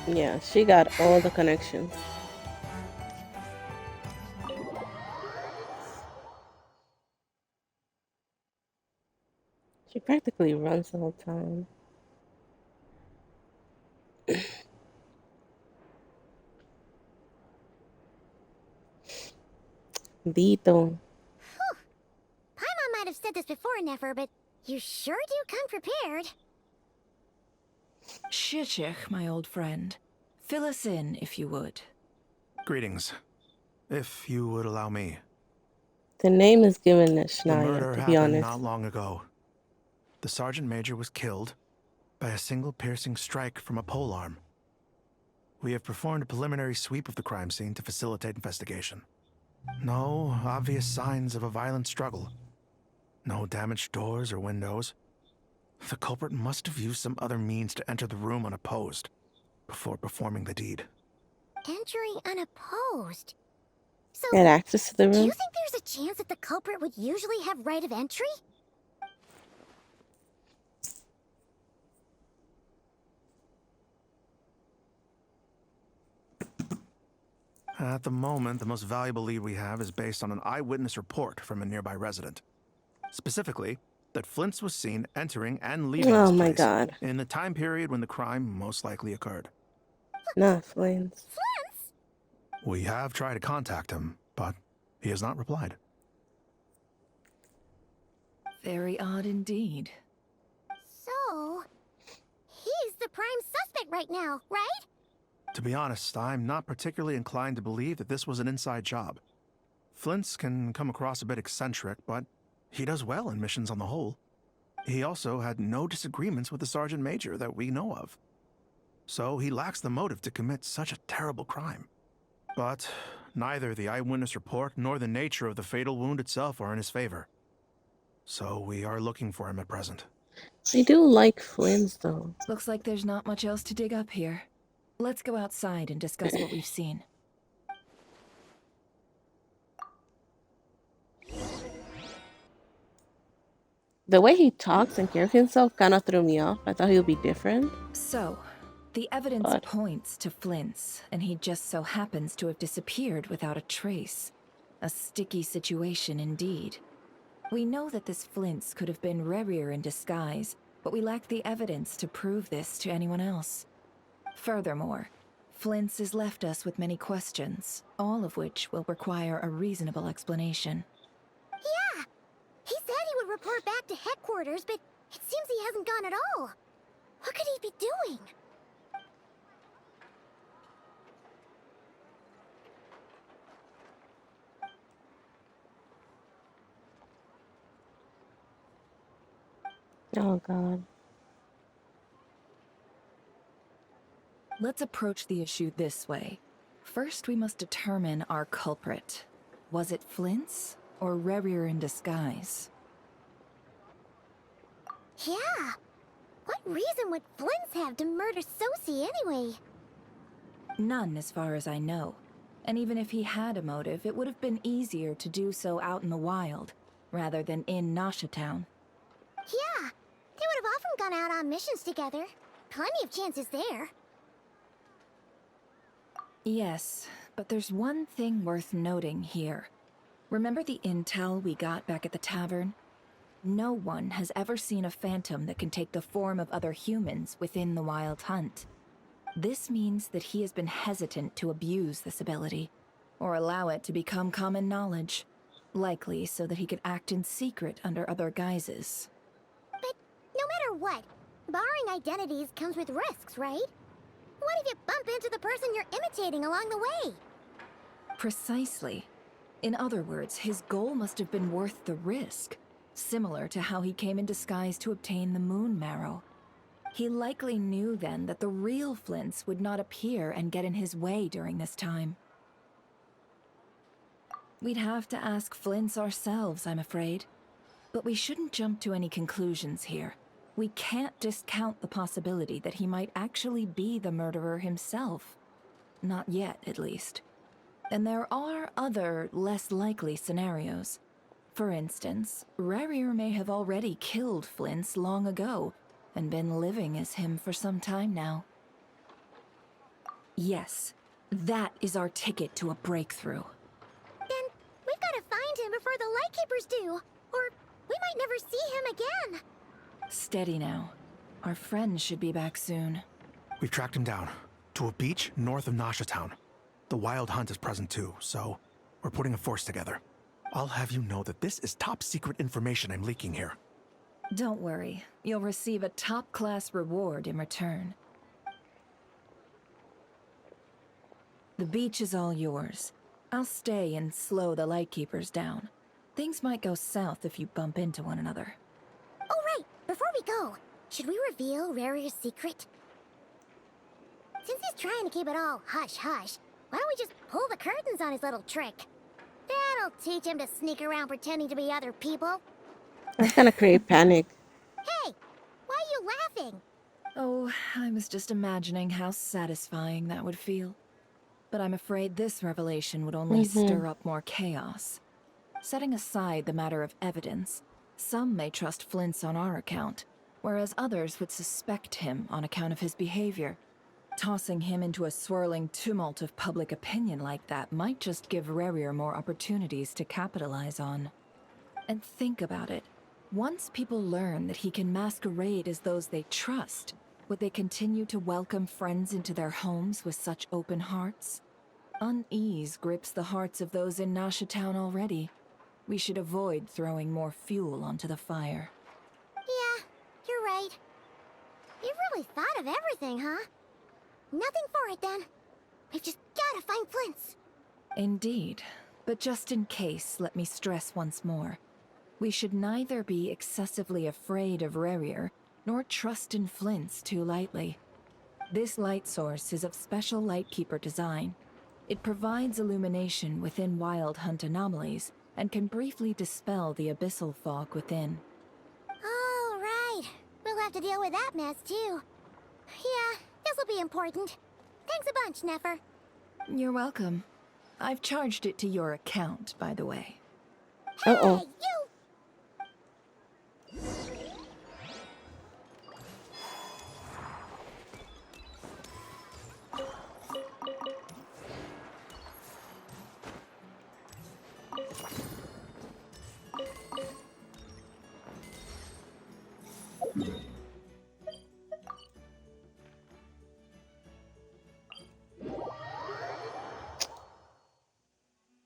Yeah, she got all the connections. She practically runs the whole time. Dito.
Paimon might have said this before, Nefer, but you sure do come prepared.
Shishich, my old friend. Fill us in, if you would.
Greetings. If you would allow me.
The name is given to
The murder
Shania, to be
happened
honest.
not long ago. The Sergeant Major was killed by a single piercing strike from a polearm. We have performed a preliminary sweep of the crime scene to facilitate investigation. No obvious signs of a violent struggle. No damaged doors or windows. The culprit must have used some other means to enter the room unopposed before performing the deed.
Entering unopposed. So,
Had access to the
do you
room?
think there's a chance that the culprit would usually have right of entry?
At the moment, the most valuable lead we have is based on an eyewitness report from a nearby resident. Specifically, that Flint's was seen entering and leaving
Oh
this
my
place
God.
in the time period when the crime most likely occurred.
Not Flint's.
We have tried to contact him, but he has not replied.
Very odd indeed.
So, he's the prime suspect right now, right?
To be honest, I'm not particularly inclined to believe that this was an inside job. Flint's can come across a bit eccentric, but he does well in missions on the whole. He also had no disagreements with the Sergeant Major that we know of. So he lacks the motive to commit such a terrible crime. But neither the eyewitness report nor the nature of the fatal wound itself are in his favor. So we are looking for him at present.
I do like Flint's though.
Looks like there's not much else to dig up here. Let's go outside and discuss what we've seen.
The way he talks and carries himself kind of threw me off. I thought he would be different.
So, the evidence points to Flint's, and he just so happens to have disappeared without a trace. A sticky situation indeed. We know that this Flint's could have been Rerir in disguise, but we lack the evidence to prove this to anyone else. Furthermore, Flint's has left us with many questions, all of which will require a reasonable explanation.
Yeah! He said he would report back to headquarters, but it seems he hasn't gone at all. What could he be doing?
Oh God.
Let's approach the issue this way. First, we must determine our culprit. Was it Flint's or Rerir in disguise?
Yeah! What reason would Flint's have to murder Sosie anyway?
None, as far as I know. And even if he had a motive, it would have been easier to do so out in the wild, rather than in Nasha Town.
Yeah! They would have often gone out on missions together. Plenty of chances there.
Yes, but there's one thing worth noting here. Remember the intel we got back at the tavern? No one has ever seen a phantom that can take the form of other humans within the Wild Hunt. This means that he has been hesitant to abuse this ability, or allow it to become common knowledge, likely so that he could act in secret under other guises.
But no matter what, borrowing identities comes with risks, right? What if you bump into the person you're imitating along the way?
Precisely. In other words, his goal must have been worth the risk, similar to how he came in disguise to obtain the moon marrow. He likely knew then that the real Flints would not appear and get in his way during this time. We'd have to ask Flints ourselves, I'm afraid. But we shouldn't jump to any conclusions here. We can't discount the possibility that he might actually be the murderer himself. Not yet, at least. And there are other, less likely scenarios. For instance, Rarier may have already killed Flints long ago, and been living as him for some time now. Yes, that is our ticket to a breakthrough.
Then we've got to find him before the Lightkeepers do, or we might never see him again.
Steady now. Our friend should be back soon.
We've tracked him down to a beach north of Nasha Town. The Wild Hunt is present too, so we're putting a force together. I'll have you know that this is top secret information I'm leaking here.
Don't worry, you'll receive a top-class reward in return. The beach is all yours. I'll stay and slow the Lightkeepers down. Things might go south if you bump into one another.
Oh, right. Before we go, should we reveal Rarier's secret? Since he's trying to keep it all hush-hush, why don't we just pull the curtains on his little trick? That'll teach him to sneak around pretending to be other people.
That's gonna create panic.
Hey, why are you laughing?
Oh, I was just imagining how satisfying that would feel. But I'm afraid this revelation would only stir up more chaos. Setting aside the matter of evidence, some may trust Flint's on our account, whereas others would suspect him on account of his behavior. Tossing him into a swirling tumult of public opinion like that might just give Rarier more opportunities to capitalize on. And think about it. Once people learn that he can masquerade as those they trust, would they continue to welcome friends into their homes with such open hearts? Unease grips the hearts of those in Nasha Town already. We should avoid throwing more fuel onto the fire.
Yeah, you're right. You really thought of everything, huh? Nothing for it, then. We've just gotta find Flint's.
Indeed. But just in case, let me stress once more. We should neither be excessively afraid of Rarier, nor trust in Flint's too lightly. This light source is of special Lightkeeper design. It provides illumination within Wild Hunt anomalies, and can briefly dispel the abyssal fog within.
Oh, right. We'll have to deal with that mess, too. Yeah, this'll be important. Thanks a bunch, Nefer.
You're welcome. I've charged it to your account, by the way.
Uh-oh.
Hey, you!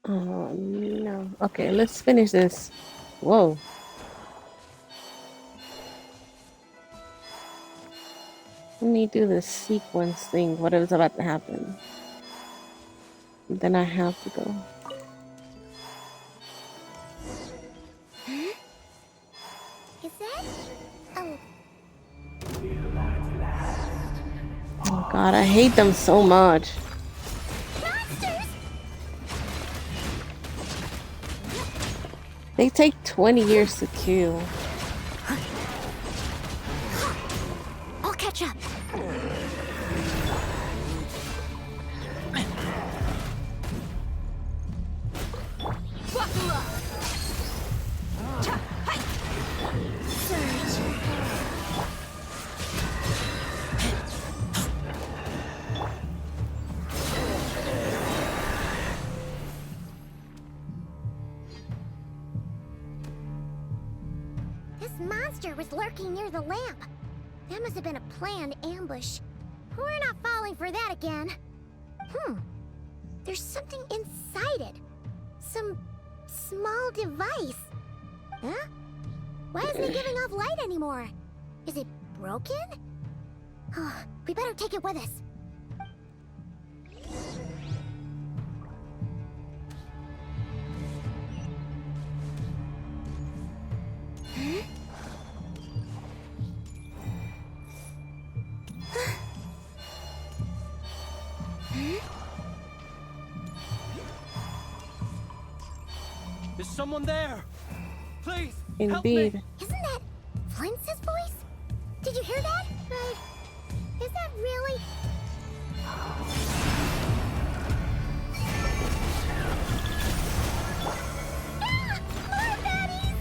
Oh, no. Okay, let's finish this. Whoa. Let me do the sequence thing, whatever's about to happen. Then I have to go.
Huh? Is that? Oh.
Oh god, I hate them so much. They take 20 years to kill.
I'll catch up. This monster was lurking near the lamp. That must have been a planned ambush. We're not falling for that again. There's something inside it. Some small device. Huh? Why isn't it giving off light anymore? Is it broken? Oh, we better take it with us.
Is someone there? Please, help
Indeed.
me.
Isn't that Flint's voice? Did you hear that? Is that really? Ah! More baddies!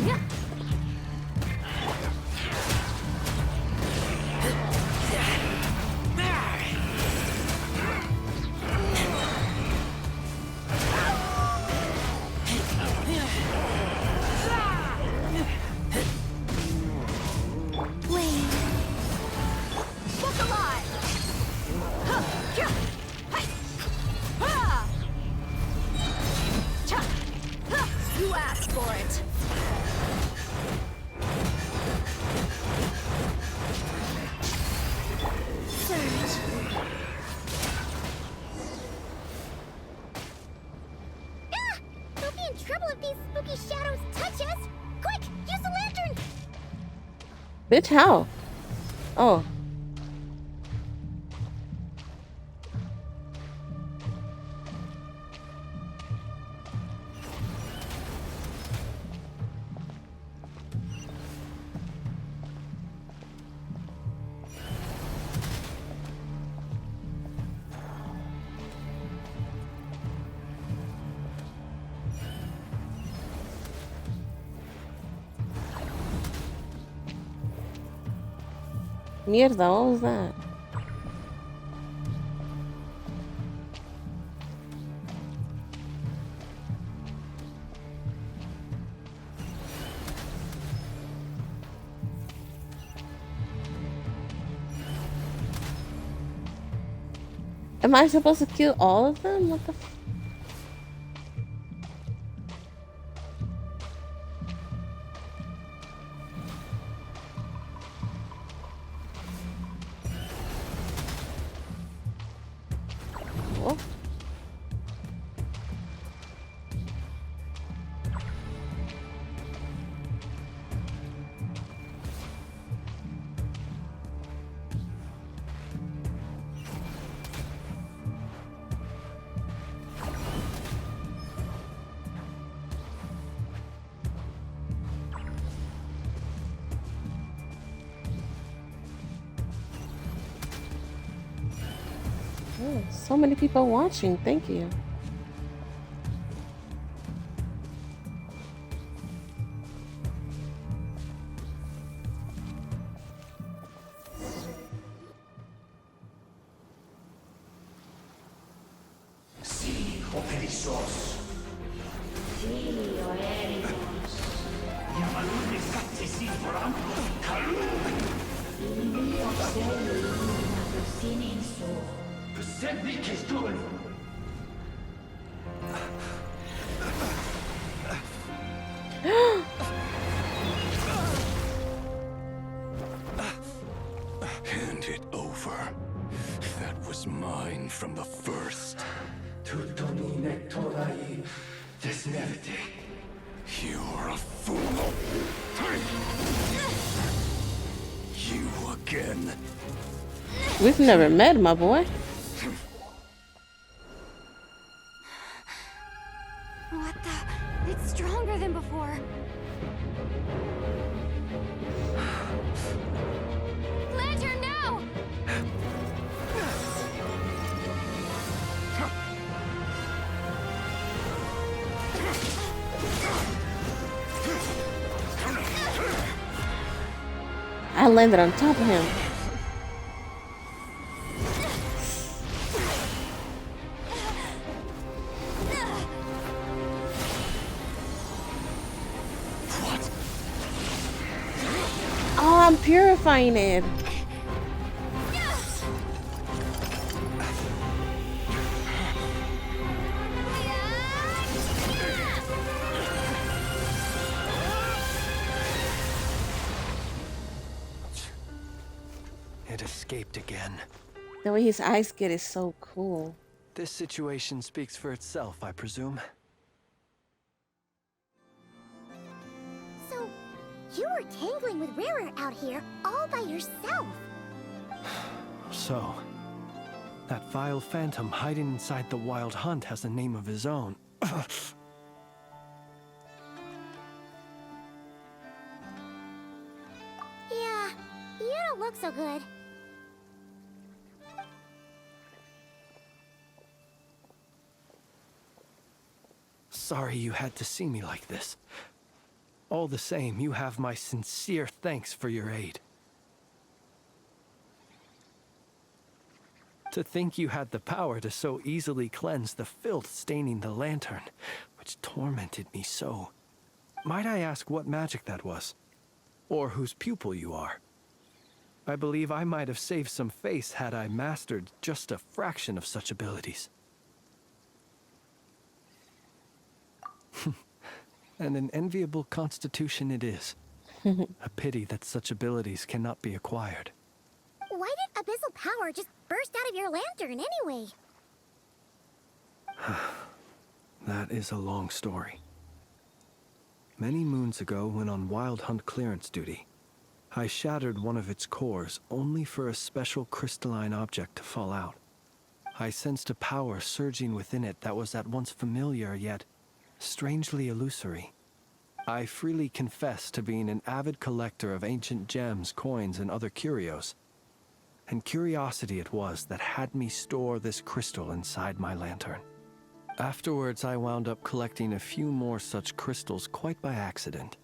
Yeah. Look alive! Huh, yeah, hi, ha! Cha, ha, you asked for it. Surge. Ah! Don't be in trouble if these spooky shadows touch us! Quick, use the lantern!
Bitch, how? Oh. Mierda, what was that? Am I supposed to kill all of them? What the f— Oh. Oh, so many people watching. Thank you.
Hand it over. That was mine from the first. You're a fool. You again.
We've never met, my boy.
What the? It's stronger than before. Lantern, now!
I landed on top of him. Oh, I'm purifying it.
It escaped again.
The way his eyes get is so cool.
This situation speaks for itself, I presume.
So, you were tangling with Rarer out here all by yourself.
So, That vile phantom hiding inside the Wild Hunt has a name of his own.
Yeah, you don't look so good.
Sorry you had to see me like this. All the same, you have my sincere thanks for your aid. To think you had the power to so easily cleanse the filth staining the lantern, which tormented me so. Might I ask what magic that was? Or whose pupil you are? I believe I might have saved some face had I mastered just a fraction of such abilities. And an enviable constitution it is. A pity that such abilities cannot be acquired.
Why did abyssal power just burst out of your lantern anyway?
That is a long story. Many moons ago, when on Wild Hunt clearance duty, I shattered one of its cores only for a special crystalline object to fall out. I sensed a power surging within it that was at once familiar yet strangely illusory. I freely confess to being an avid collector of ancient gems, coins, and other curios. And curiosity it was that had me store this crystal inside my lantern. Afterwards, I wound up collecting a few more such crystals quite by accident,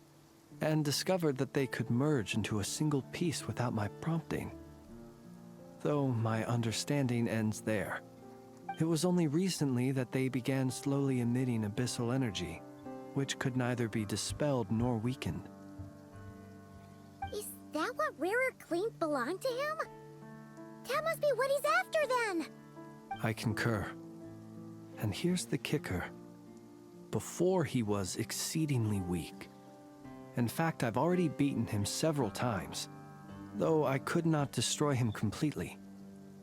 and discovered that they could merge into a single piece without my prompting. Though my understanding ends there. It was only recently that they began slowly emitting abyssal energy, which could neither be dispelled nor weakened.
Is that what Rarer claimed belonged to him? That must be what he's after then!
I concur. And here's the kicker. Before he was exceedingly weak. In fact, I've already beaten him several times, though I could not destroy him completely.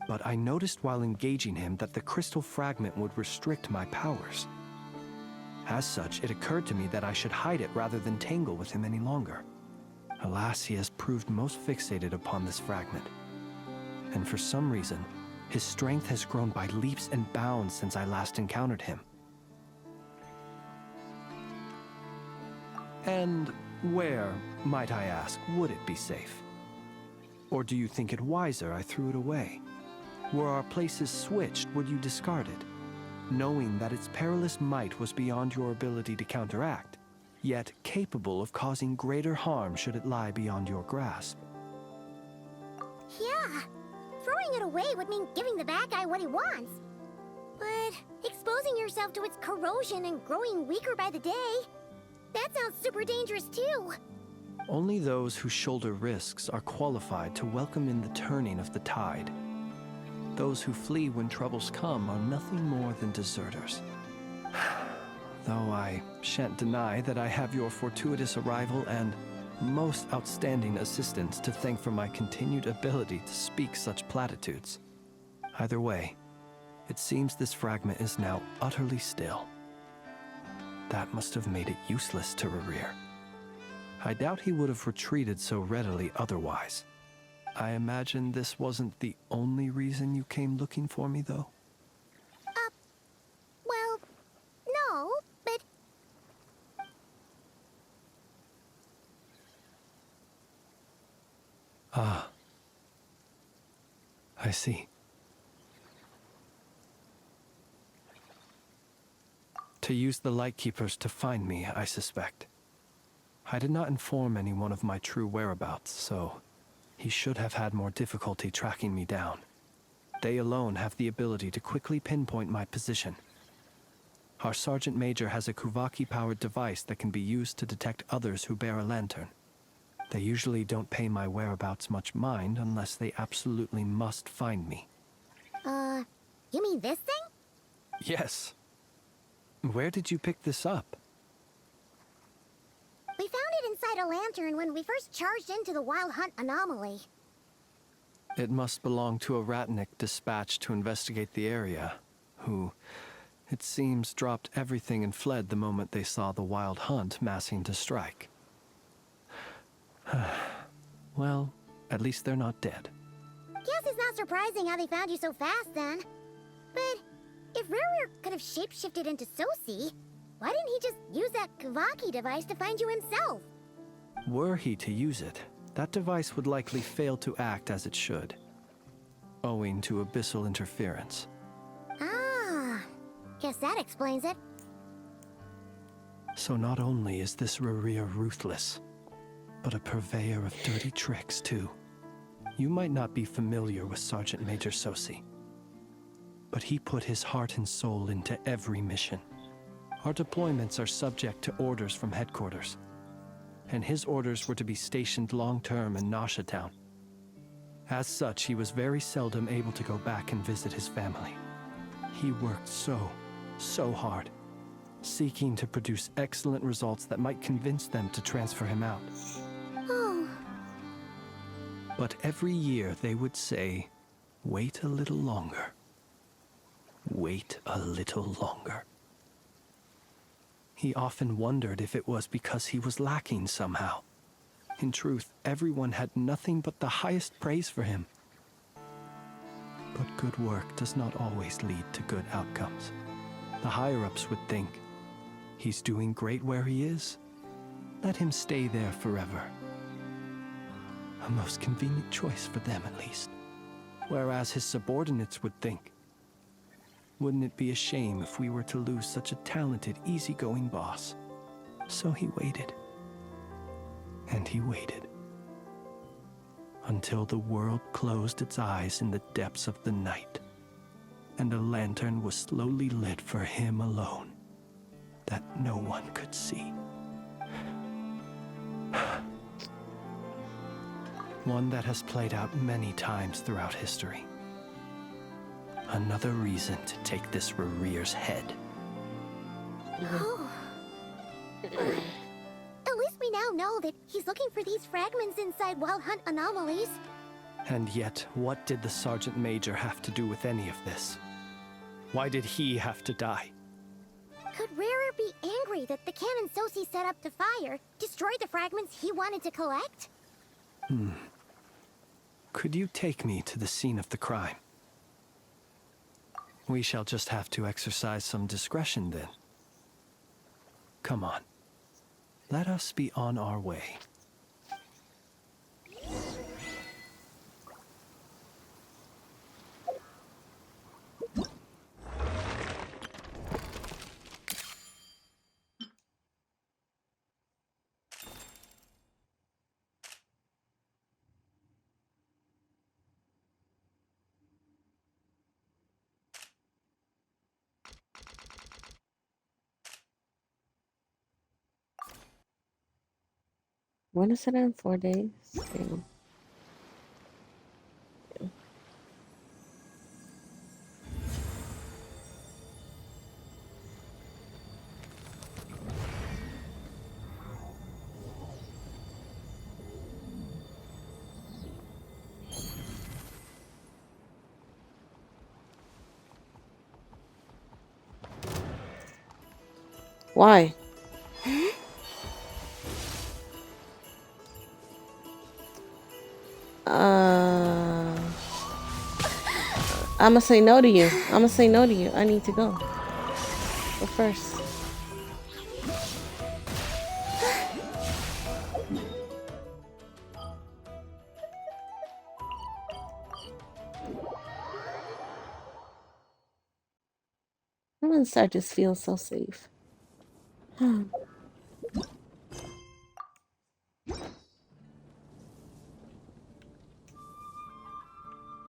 But I noticed while engaging him that the crystal fragment would restrict my powers. As such, it occurred to me that I should hide it rather than tangle with him any longer. Alas, he has proved most fixated upon this fragment. And for some reason, his strength has grown by leaps and bounds since I last encountered him. And where, might I ask, would it be safe? Or do you think it wiser I threw it away? Were our places switched, would you discard it, knowing that its perilous might was beyond your ability to counteract, yet capable of causing greater harm should it lie beyond your grasp?
Yeah, throwing it away would mean giving the bad guy what he wants. But exposing yourself to its corrosion and growing weaker by the day, that sounds super dangerous too.
Only those who shoulder risks are qualified to welcome in the turning of the tide. Those who flee when troubles come are nothing more than deserters. Though I shan't deny that I have your fortuitous arrival and most outstanding assistance to thank for my continued ability to speak such platitudes. Either way, it seems this fragment is now utterly still. That must have made it useless to Rerir. I doubt he would have retreated so readily otherwise. I imagine this wasn't the only reason you came looking for me, though?
Well, no, but...
Ah. I see. To use the Lightkeepers to find me, I suspect. I did not inform anyone of my true whereabouts, so he should have had more difficulty tracking me down. They alone have the ability to quickly pinpoint my position. Our Sergeant Major has a Kuvaki-powered device that can be used to detect others who bear a lantern. They usually don't pay my whereabouts much mind unless they absolutely must find me.
You mean this thing?
Yes. Where did you pick this up?
We found it inside a lantern when we first charged into the Wild Hunt anomaly.
It must belong to a Ratnik dispatched to investigate the area, who, it seems, dropped everything and fled the moment they saw the Wild Hunt massing to strike. Well, at least they're not dead.
Guess it's not surprising how they found you so fast then. But if Rurier could have shapeshifted into Sosi, why didn't he just use that Kavaki device to find you himself?
Were he to use it, that device would likely fail to act as it should, owing to abyssal interference.
Ah, guess that explains it.
So not only is this Rurier ruthless, but a purveyor of dirty tricks too. You might not be familiar with Sergeant Major Sosi, but he put his heart and soul into every mission. Our deployments are subject to orders from headquarters, and his orders were to be stationed long-term in Nasha Town. As such, he was very seldom able to go back and visit his family. He worked so hard, seeking to produce excellent results that might convince them to transfer him out.
Oh.
But every year they would say, wait a little longer. Wait a little longer. He often wondered if it was because he was lacking somehow. In truth, everyone had nothing but the highest praise for him. But good work does not always lead to good outcomes. The higher-ups would think, he's doing great where he is. Let him stay there forever. A most convenient choice for them, at least. Whereas his subordinates would think, wouldn't it be a shame if we were to lose such a talented, easygoing boss? So he waited. And he waited. Until the world closed its eyes in the depths of the night, and a lantern was slowly lit for him alone, that no one could see. One that has played out many times throughout history. Another reason to take this Rurier's head.
Oh. At least we now know that he's looking for these fragments inside Wild Hunt anomalies.
And yet, what did the Sergeant Major have to do with any of this? Why did he have to die?
Could Rarer be angry that the cannon Sosi set up to fire destroyed the fragments he wanted to collect?
Could you take me to the scene of the crime? We shall just have to exercise some discretion then. Come on. Let us be on our way.
When is it in 4 days? Damn. Why? I'ma say no to you. I'ma say no to you. I need to go. But first. Once I just feel so safe.